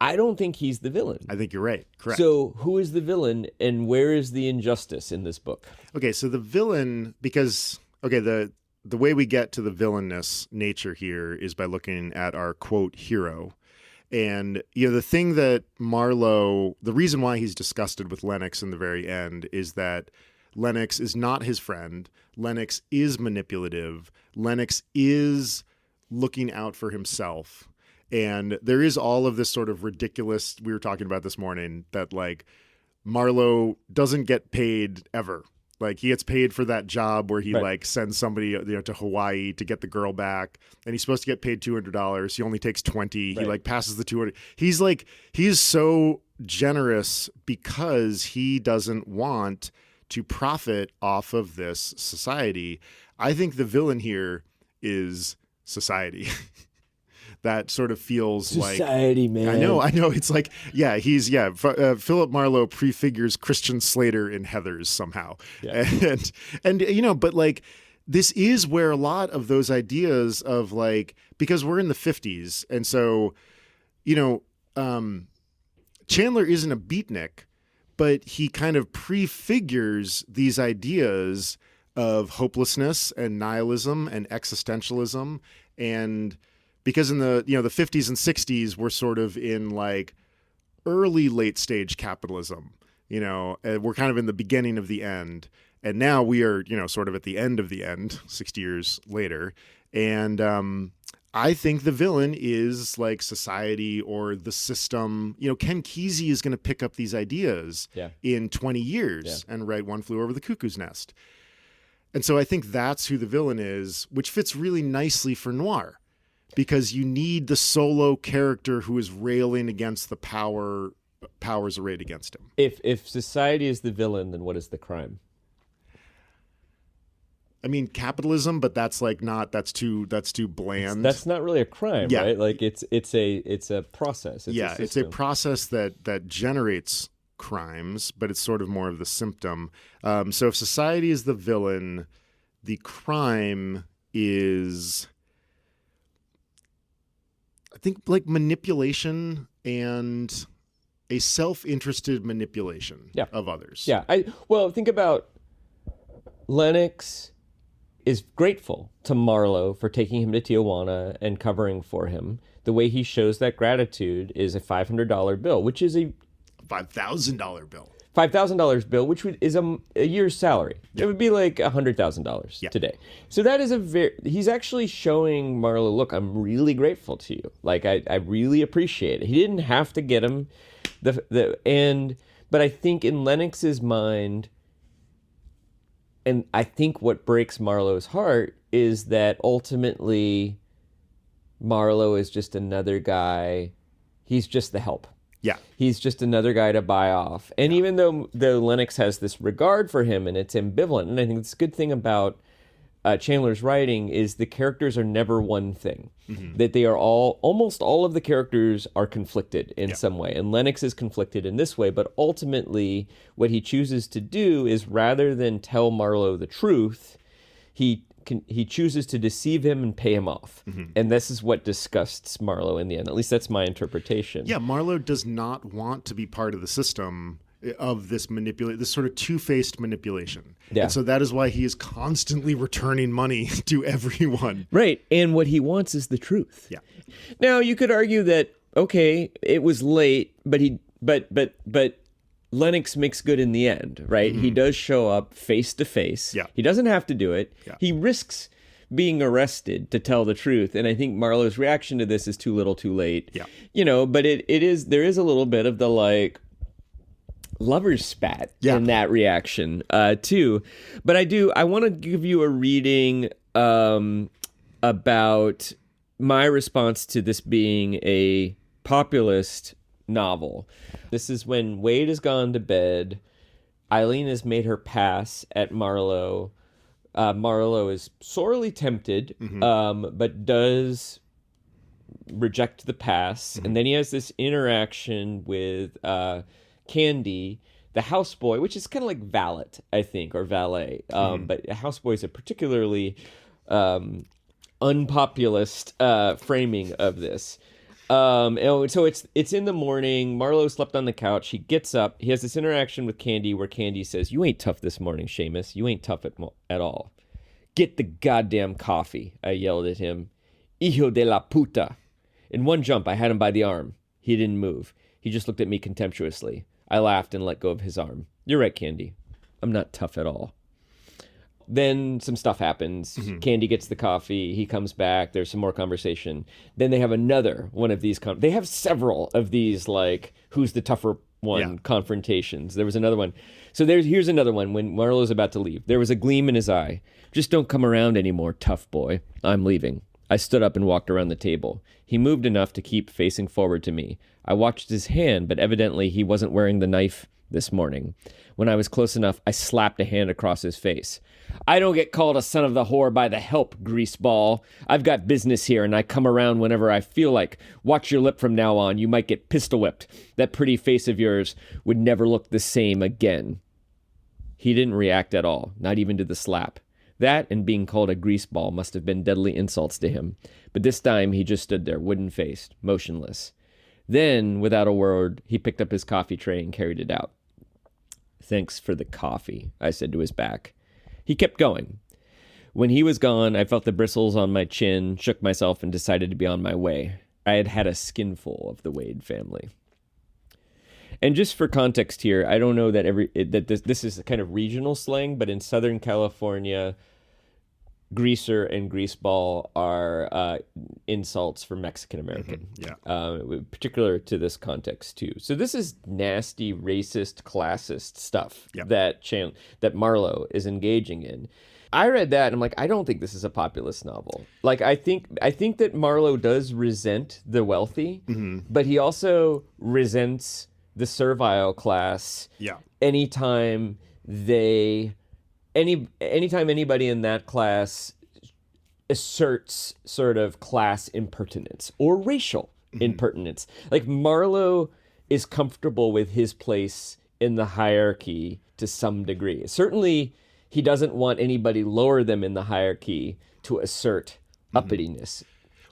I don't think he's the villain. I think you're right. Correct. So who is the villain, and where is the injustice in this book? Okay, so the villain, the way we get to the villainous nature here is by looking at our, quote, hero. And, the thing that Marlowe, the reason why he's disgusted with Lennox in the very end is that Lennox is not his friend. Lennox is manipulative. Lennox is looking out for himself. And there is all of this sort of ridiculous, we were talking about this morning, that like Marlowe doesn't get paid ever. Like, he gets paid for that job where he like sends somebody to Hawaii to get the girl back, and he's supposed to get paid $200. He only takes $20. He like passes the $200. He's so generous because he doesn't want to profit off of this society. I think the villain here is society. That sort of feels society, man. I know. It's like, Philip Marlowe prefigures Christian Slater in Heathers somehow. Yeah. And but like, this is where a lot of those ideas of like, because we're in the 50s. And so, Chandler isn't a beatnik, but he kind of prefigures these ideas of hopelessness and nihilism and existentialism. And because in the 50s and 60s, we're sort of in like early late stage capitalism, we're kind of in the beginning of the end. And now we are, sort of at the end of the end, 60 years later. And I think the villain is like society or the system. Ken Kesey is going to pick up these ideas in 20 years and write One Flew Over the Cuckoo's Nest. And so I think that's who the villain is, which fits really nicely for noir. Because you need the solo character who is railing against the powers arrayed against him. If society is the villain, then what is the crime? I mean, capitalism, but that's too bland. That's not really a crime, right? Like it's a process. It's a process that generates crimes, but it's sort of more of the symptom. So if society is the villain, the crime is, I think, like manipulation and a self-interested manipulation of others. Yeah. Well, think about Lennox is grateful to Marlowe for taking him to Tijuana and covering for him. The way he shows that gratitude is a $500 bill, which is a $5,000 bill. $5,000 bill, which is a year's salary. It would be like $100,000 today. So that is he's actually showing Marlowe, look, I'm really grateful to you. Like, I really appreciate it. He didn't have to get him but I think in Lennox's mind, and I think what breaks Marlowe's heart is that ultimately Marlowe is just another guy. He's just the help. Yeah. He's just another guy to buy off. And even though Lennox has this regard for him and it's ambivalent, and I think it's a good thing about Chandler's writing is the characters are never one thing. Mm-hmm. That they are almost all of the characters are conflicted in some way. And Lennox is conflicted in this way, but ultimately what he chooses to do is rather than tell Marlowe the truth, he chooses to deceive him and pay him off. Mm-hmm. And this is what disgusts Marlowe in the end. At least that's my interpretation. Yeah, Marlowe does not want to be part of the system of this sort of two-faced manipulation. Yeah. And so that is why he is constantly returning money to everyone. Right. And what he wants is the truth. Yeah. Now you could argue that, okay, it was late, but Lennox makes good in the end, right? Mm-hmm. He does show up face to face. Yeah. He doesn't have to do it. Yeah. He risks being arrested to tell the truth. And I think Marlowe's reaction to this is too little, too late. Yeah. But there is a little bit of the lover's spat in that reaction too. But I want to give you a reading about my response to this being a populist novel. This is when Wade has gone to bed. Eileen has made her pass at Marlowe. Marlowe is sorely tempted, but does reject the pass. Mm-hmm. And then he has this interaction with Candy, the houseboy, which is kind of like valet, I think, or valet. But a houseboy is a particularly unpopulist framing of this. So it's in the morning. Marlowe slept on the couch. He gets up. He has this interaction with Candy where Candy says, "You ain't tough this morning, Seamus. You ain't tough at all. Get the goddamn coffee," I yelled at him. "Hijo de la puta." In one jump, I had him by the arm. He didn't move. He just looked at me contemptuously. I laughed and let go of his arm. "You're right, Candy. I'm not tough at all." Then some stuff happens. Mm-hmm. Candy gets the coffee. He comes back. There's some more conversation. Then they have another one of these. They have several of these, like, who's the tougher one confrontations. There was another one. So here's another one when Marlowe's about to leave. There was a gleam in his eye. "Just don't come around anymore, tough boy. I'm leaving." I stood up and walked around the table. He moved enough to keep facing forward to me. I watched his hand, but evidently he wasn't wearing the knife this morning. When I was close enough, I slapped a hand across his face. "I don't get called a son of the whore by the help, greaseball. I've got business here, and I come around whenever I feel like. Watch your lip from now on. You might get pistol whipped. That pretty face of yours would never look the same again." He didn't react at all, not even to the slap. That and being called a greaseball must have been deadly insults to him. But this time he just stood there, wooden-faced, motionless. Then, without a word, he picked up his coffee tray and carried it out. "Thanks for the coffee," I said to his back. He kept going. When he was gone, I felt the bristles on my chin, shook myself, and decided to be on my way. I had had a skinful of the Wade family. And just for context here, I don't know that this is a kind of regional slang, but in Southern California, greaser and greaseball are insults for Mexican American. Mm-hmm. Yeah. Particular to this context too. So this is nasty, racist, classist stuff that Marlowe is engaging in. I read that and I'm like, I don't think this is a populist novel. Like, I think that Marlowe does resent the wealthy, but he also resents the servile class. Yeah. Anytime anybody in that class asserts sort of class impertinence or racial impertinence. Like, Marlowe is comfortable with his place in the hierarchy to some degree. Certainly, he doesn't want anybody lower them in the hierarchy to assert uppityness.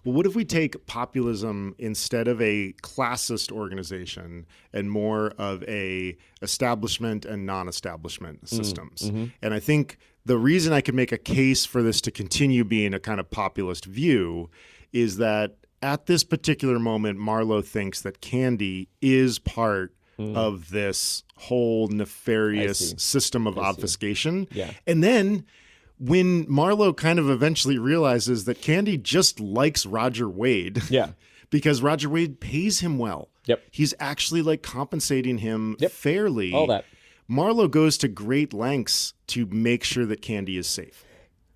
well, what if we take populism instead of a classist organization and more of a establishment and non-establishment systems? And I think the reason I can make a case for this to continue being a kind of populist view is that at this particular moment, Marlowe thinks that candy is part of this whole nefarious system of obfuscation. Yeah. And then when Marlowe kind of eventually realizes that Candy just likes Roger Wade. Yeah. Because Roger Wade pays him well. Yep. He's actually like compensating him fairly. All that. Marlowe goes to great lengths to make sure that Candy is safe.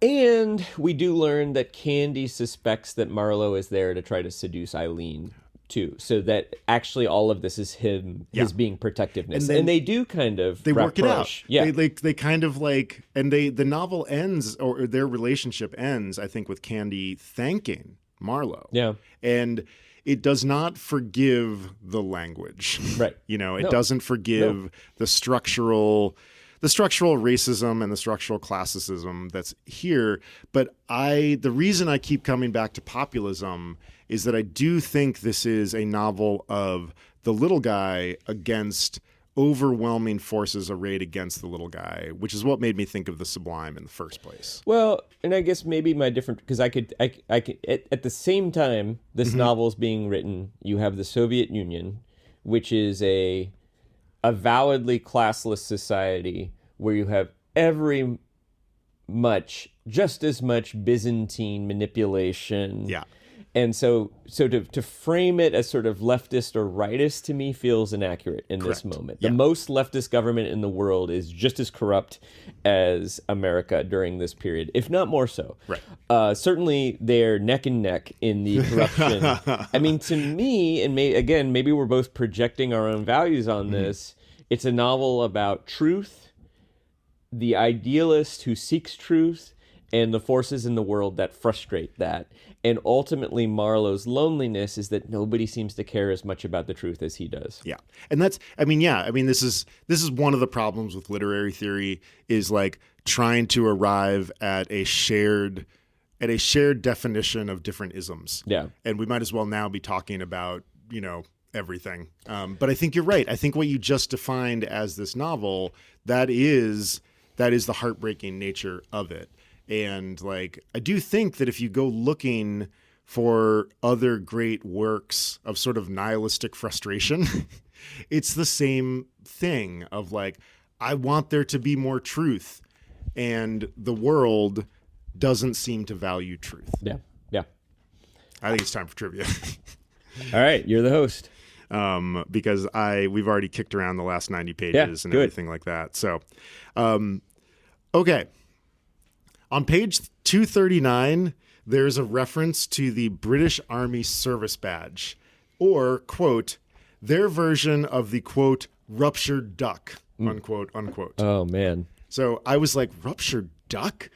And we do learn that Candy suspects that Marlowe is there to try to seduce Eileen too. So that actually all of this is his being protectiveness. And they do kind of work it out. Yeah. They kind of like, and the novel ends, or their relationship ends, I think, with Candy thanking Marlowe. Yeah. And it does not forgive the language. Right. It doesn't forgive the structural racism and the structural classicism that's here. But the reason I keep coming back to populism is that I do think this is a novel of the little guy against overwhelming forces arrayed against the little guy, which is what made me think of the Sublime in the first place. Well, and I guess maybe my different, because I could at the same time this novel is being written, you have the Soviet Union, which is a avowedly classless society where you have just as much Byzantine manipulation. Yeah. And so to frame it as sort of leftist or rightist to me feels inaccurate in this moment. The most leftist government in the world is just as corrupt as America during this period, if not more so. Right. Certainly they're neck and neck in the corruption. I mean, to me, and maybe we're both projecting our own values on this, it's a novel about truth, the idealist who seeks truth, and the forces in the world that frustrate that. And ultimately, Marlowe's loneliness is that nobody seems to care as much about the truth as he does. Yeah. And this is one of the problems with literary theory, is like trying to arrive at a shared definition of different isms. Yeah. And we might as well now be talking about, everything. But I think you're right. I think what you just defined as this novel, that is the heartbreaking nature of it. And like, I do think that if you go looking for other great works of sort of nihilistic frustration, it's the same thing of like, I want there to be more truth, and the world doesn't seem to value truth. Yeah. Yeah. I think it's time for trivia. All right. You're the host. Because we've already kicked around the last 90 pages and everything like that. So, okay. On page 239, there's a reference to the British Army service badge, or, quote, their version of the, quote, ruptured duck, unquote, unquote. Oh, man. So I was like, ruptured duck?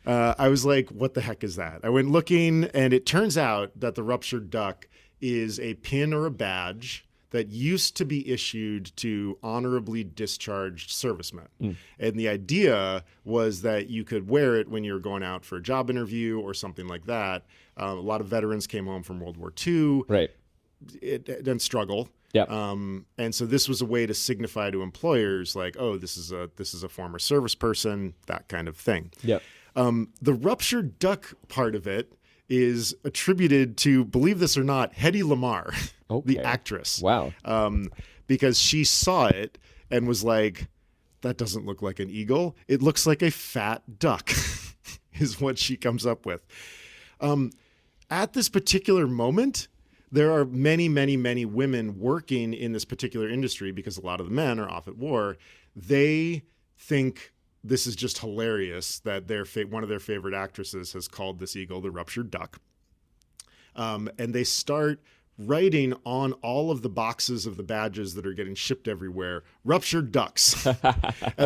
I was like, what the heck is that? I went looking, and it turns out that the ruptured duck is a pin or a badge that used to be issued to honorably discharged servicemen. And the idea was that you could wear it when you were going out for a job interview or something like that. A lot of veterans came home from World War II. Right. And struggle. Yeah. And so this was a way to signify to employers like, oh, this is a former service person, that kind of thing. Yeah. The ruptured duck part of it is attributed to, believe this or not, Hedy Lamarr, the actress. Wow. Because she saw it and was like, that doesn't look like an eagle. It looks like a fat duck, is what she comes up with. At this particular moment, there are many, many, many women working in this particular industry because a lot of the men are off at war. They think this is just hilarious that one of their favorite actresses has called this eagle the ruptured duck. And they start writing on all of the boxes of the badges that are getting shipped everywhere, ruptured ducks.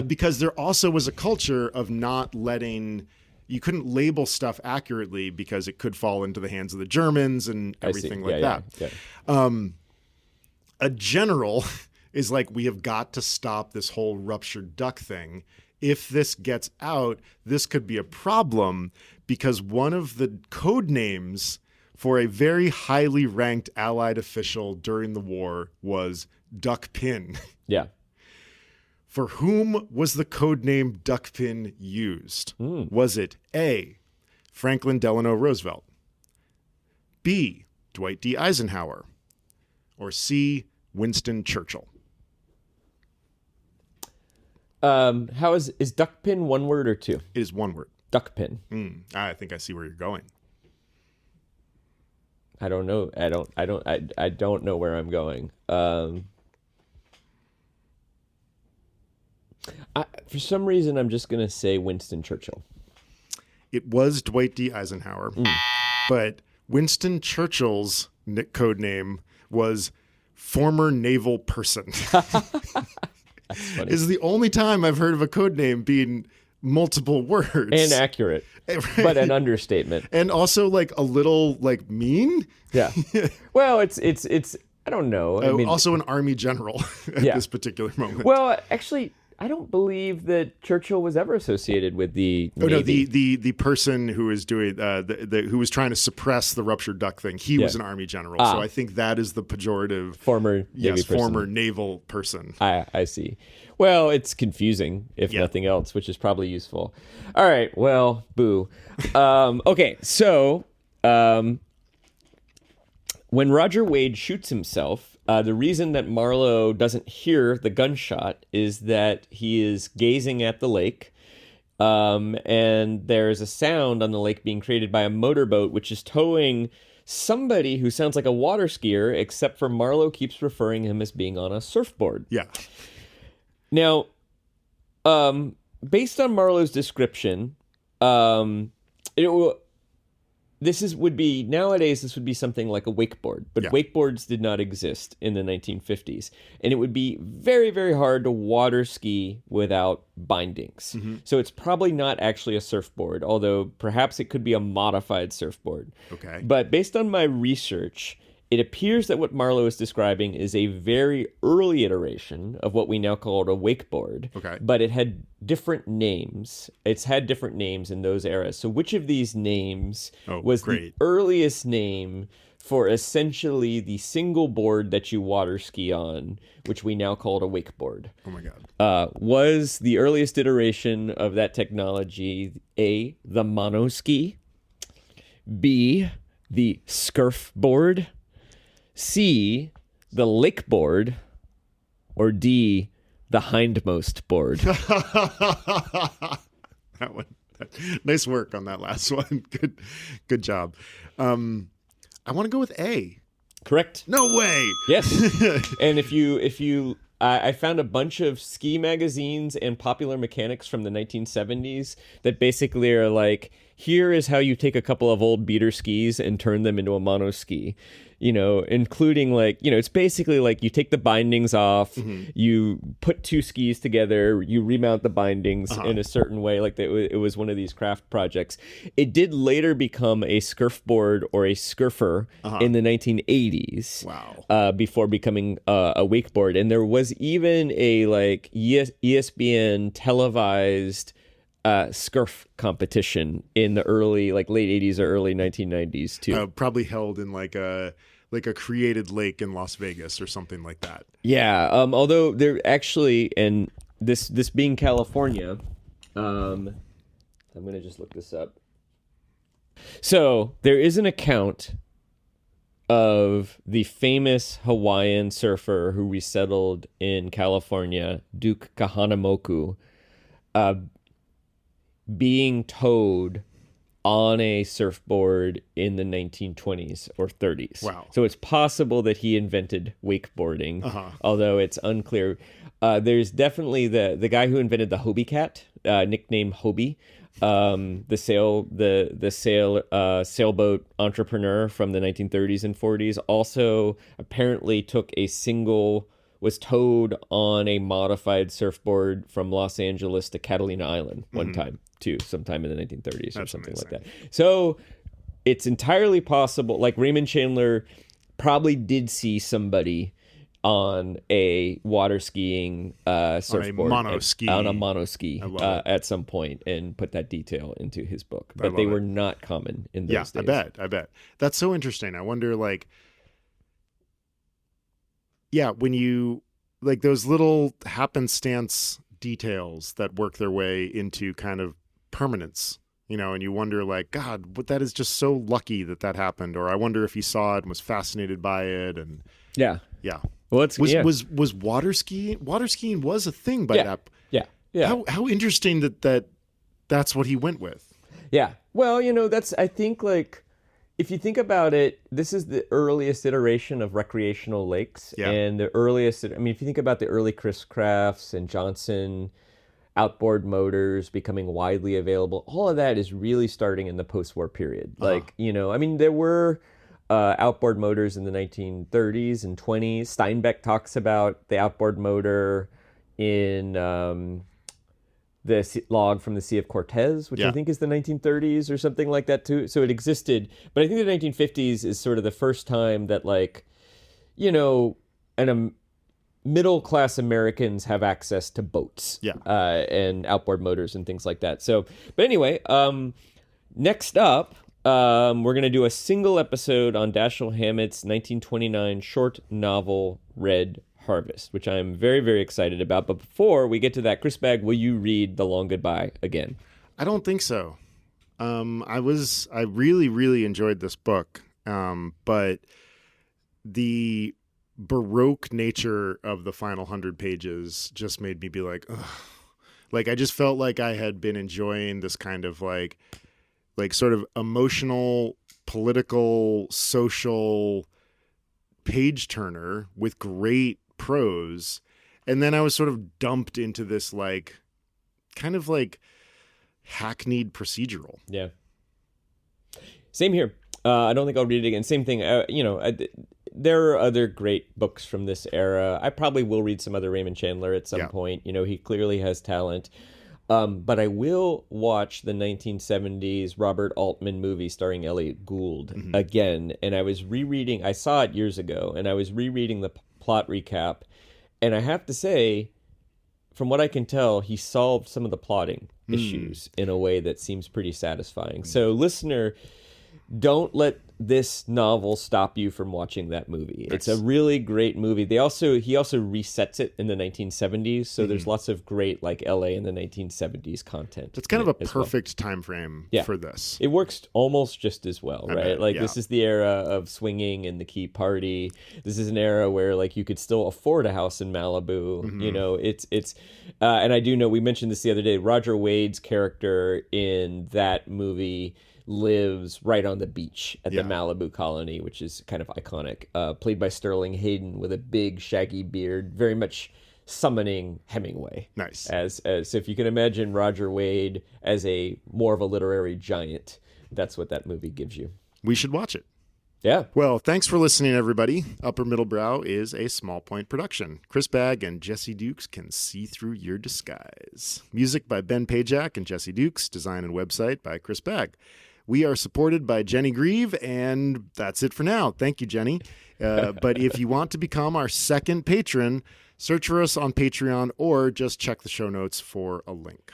Because there also was a culture of not letting, you couldn't label stuff accurately because it could fall into the hands of the Germans and everything like that. Yeah. A general is like, we have got to stop this whole ruptured duck thing. If this gets out, this could be a problem, because one of the code names for a very highly ranked Allied official during the war was Duckpin. Yeah. For whom was the codename Duckpin used? Was it A, Franklin Delano Roosevelt, B, Dwight D. Eisenhower, or C, Winston Churchill? How is duckpin one word or two? It is one word. Duckpin. I think I see where you're going. I don't know. I don't know where I'm going. For some reason, I'm just gonna say Winston Churchill. It was Dwight D. Eisenhower, but Winston Churchill's code name was former naval person. That's funny. Is the only time I've heard of a code name being multiple words. And accurate, right. But an understatement. And also like a little like mean. Yeah. Well, it's I don't know. I mean, also an army general at this particular moment. Well, actually, I don't believe that Churchill was ever associated with the Navy. No, the person who was doing who was trying to suppress the ruptured duck thing. He was an army general, so I think that is the pejorative former Navy person. Former naval person. I see. Well, it's confusing if nothing else, which is probably useful. All right. Well, boo. Okay, so when Roger Wade shoots himself. The reason that Marlowe doesn't hear the gunshot is that he is gazing at the lake, and there's a sound on the lake being created by a motorboat, which is towing somebody who sounds like a water skier, except for Marlowe keeps referring him as being on a surfboard. Yeah. Now, based on Marlowe's description, this would be something like a wakeboard, but wakeboards did not exist in the 1950s, and it would be very, very hard to water ski without bindings. So it's probably not actually a surfboard, although perhaps it could be a modified surfboard. Okay. But based on my research, it appears that what Marlowe is describing is a very early iteration of what we now call a wakeboard. Okay. But it had different names. It's had different names in those eras. So which of these names was the earliest name for essentially the single board that you water ski on, which we now call a wakeboard? Oh my God. Was the earliest iteration of that technology A, the monoski, B, the surfboard, C, the lake board, or D, the hindmost board? That one. Nice work on that last one. Good job. I want to go with A. Correct. No way. Yes. And if you I found a bunch of ski magazines and popular mechanics from the 1970s that basically are like, here is how you take a couple of old beater skis and turn them into a monoski. Including it's basically like you take the bindings off, you put two skis together, you remount the bindings in a certain way. Like it was one of these craft projects. It did later become a surfboard or a scurfer in the 1980s. Wow. Before becoming a wakeboard. And there was even a ESPN televised scurf competition in the early late 80s or early 1990s too. Probably held in like a created lake in Las Vegas or something like that. Yeah. Although there actually, and this being California, I'm gonna just look this up. So there is an account of the famous Hawaiian surfer who resettled in California, Duke Kahanamoku, being towed on a surfboard in the 1920s or 30s. Wow. So it's possible that he invented wakeboarding, although it's unclear. There's definitely the guy who invented the Hobie cat, nicknamed Hobie, the sailboat entrepreneur from the 1930s and 40s, also apparently was towed on a modified surfboard from Los Angeles to Catalina Island one time, too, sometime in the 1930s or something like that. So it's entirely possible, like Raymond Chandler probably did see somebody on a water skiing surfboard. On a mono ski at some point, and put that detail into his book. But they were not common in those days. I bet. That's so interesting. I wonder, like, when you, like, those little happenstance details that work their way into kind of permanence, you know, and you wonder, like, God, but that is just so lucky that happened. Or I wonder if he saw it and was fascinated by it. And yeah. Well, was water skiing? Water skiing was a thing by that. Yeah. How interesting that's what he went with. Yeah. Well, you know, I think, like, if you think about it, this is the earliest iteration of recreational lakes. Yeah. And the earliest, I mean, if you think about the early Chris Crafts and Johnson outboard motors becoming widely available, all of that is really starting in the post-war period. Like, you know, I mean, there were outboard motors in the 1930s and 20s. Steinbeck talks about the outboard motor in the log from the Sea of Cortez, which I think is the 1930s or something like that too. So it existed. But I think the 1950s is sort of the first time that, like, you know, middle-class Americans have access to boats and outboard motors and things like that. So, but anyway, next up, we're going to do a single episode on Dashiell Hammett's 1929 short novel, Red Harvest, which I'm very, very excited about. But before we get to that, Chris Bagg, will you read The Long Goodbye again? I don't think so. I really, really enjoyed this book, but the Baroque nature of the final 100 pages just made me be like, ugh. Like, I just felt like I had been enjoying this kind of like sort of emotional, political, social page turner with great prose. And then I was sort of dumped into this, like, kind of like hackneyed procedural. Yeah. Same here. I don't think I'll read it again. Same thing. There are other great books from this era. I probably will read some other Raymond Chandler at some point. You know, he clearly has talent. But I will watch the 1970s Robert Altman movie starring Elliot Gould again. And I saw it years ago, and I was rereading the plot recap. And I have to say, from what I can tell, he solved some of the plotting issues in a way that seems pretty satisfying. So, listener, don't let this novel stop you from watching that movie. Nice. It's a really great movie. He also resets it in the 1970s, so there's lots of great, like, LA in the 1970s content. It's kind of a perfect time frame for this. It works almost just as well, right? This is the era of swinging and the key party. This is an era where, like, you could still afford a house in Malibu. You know, it's and I do know, we mentioned this the other day, Roger Wade's character in that movie lives right on the beach at the Malibu colony, which is kind of iconic. Played by Sterling Hayden with a big shaggy beard, very much summoning Hemingway. Nice. So if you can imagine Roger Wade as more of a literary giant, that's what that movie gives you. We should watch it. Yeah. Well, thanks for listening, everybody. Upper Middle Brow is a Small Point production. Chris Bagg and Jesse Dukes can see through your disguise. Music by Ben Pajak and Jesse Dukes. Design and website by Chris Bagg. We are supported by Jenny Grieve, and that's it for now. Thank you, Jenny. But if you want to become our second patron, search for us on Patreon or just check the show notes for a link.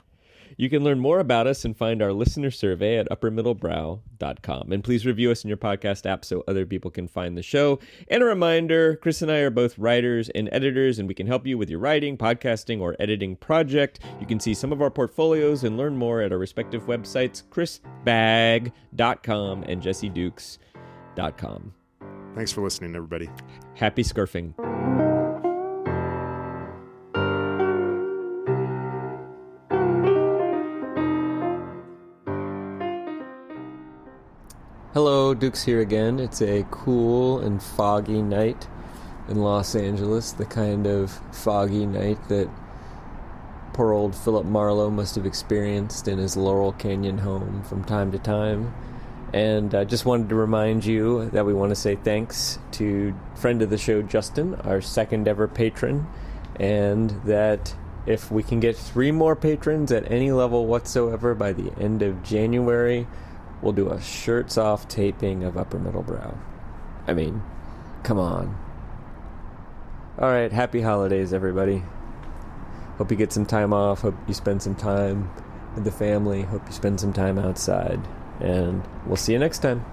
You can learn more about us and find our listener survey at uppermiddlebrow.com. And please review us in your podcast app so other people can find the show. And a reminder, Chris and I are both writers and editors, and we can help you with your writing, podcasting, or editing project. You can see some of our portfolios and learn more at our respective websites, chrisbagg.com and jessedukes.com. Thanks for listening, everybody. Happy scarfing. Hello, Dukes here again. It's a cool and foggy night in Los Angeles, the kind of foggy night that poor old Philip Marlowe must have experienced in his Laurel Canyon home from time to time. And I just wanted to remind you that we want to say thanks to friend of the show, Justin, our second ever patron, and that if we can get 3 more patrons at any level whatsoever by the end of January, we'll do a shirts-off taping of Upper Middle Brow. I mean, come on. All right, happy holidays, everybody. Hope you get some time off. Hope you spend some time with the family. Hope you spend some time outside. And we'll see you next time.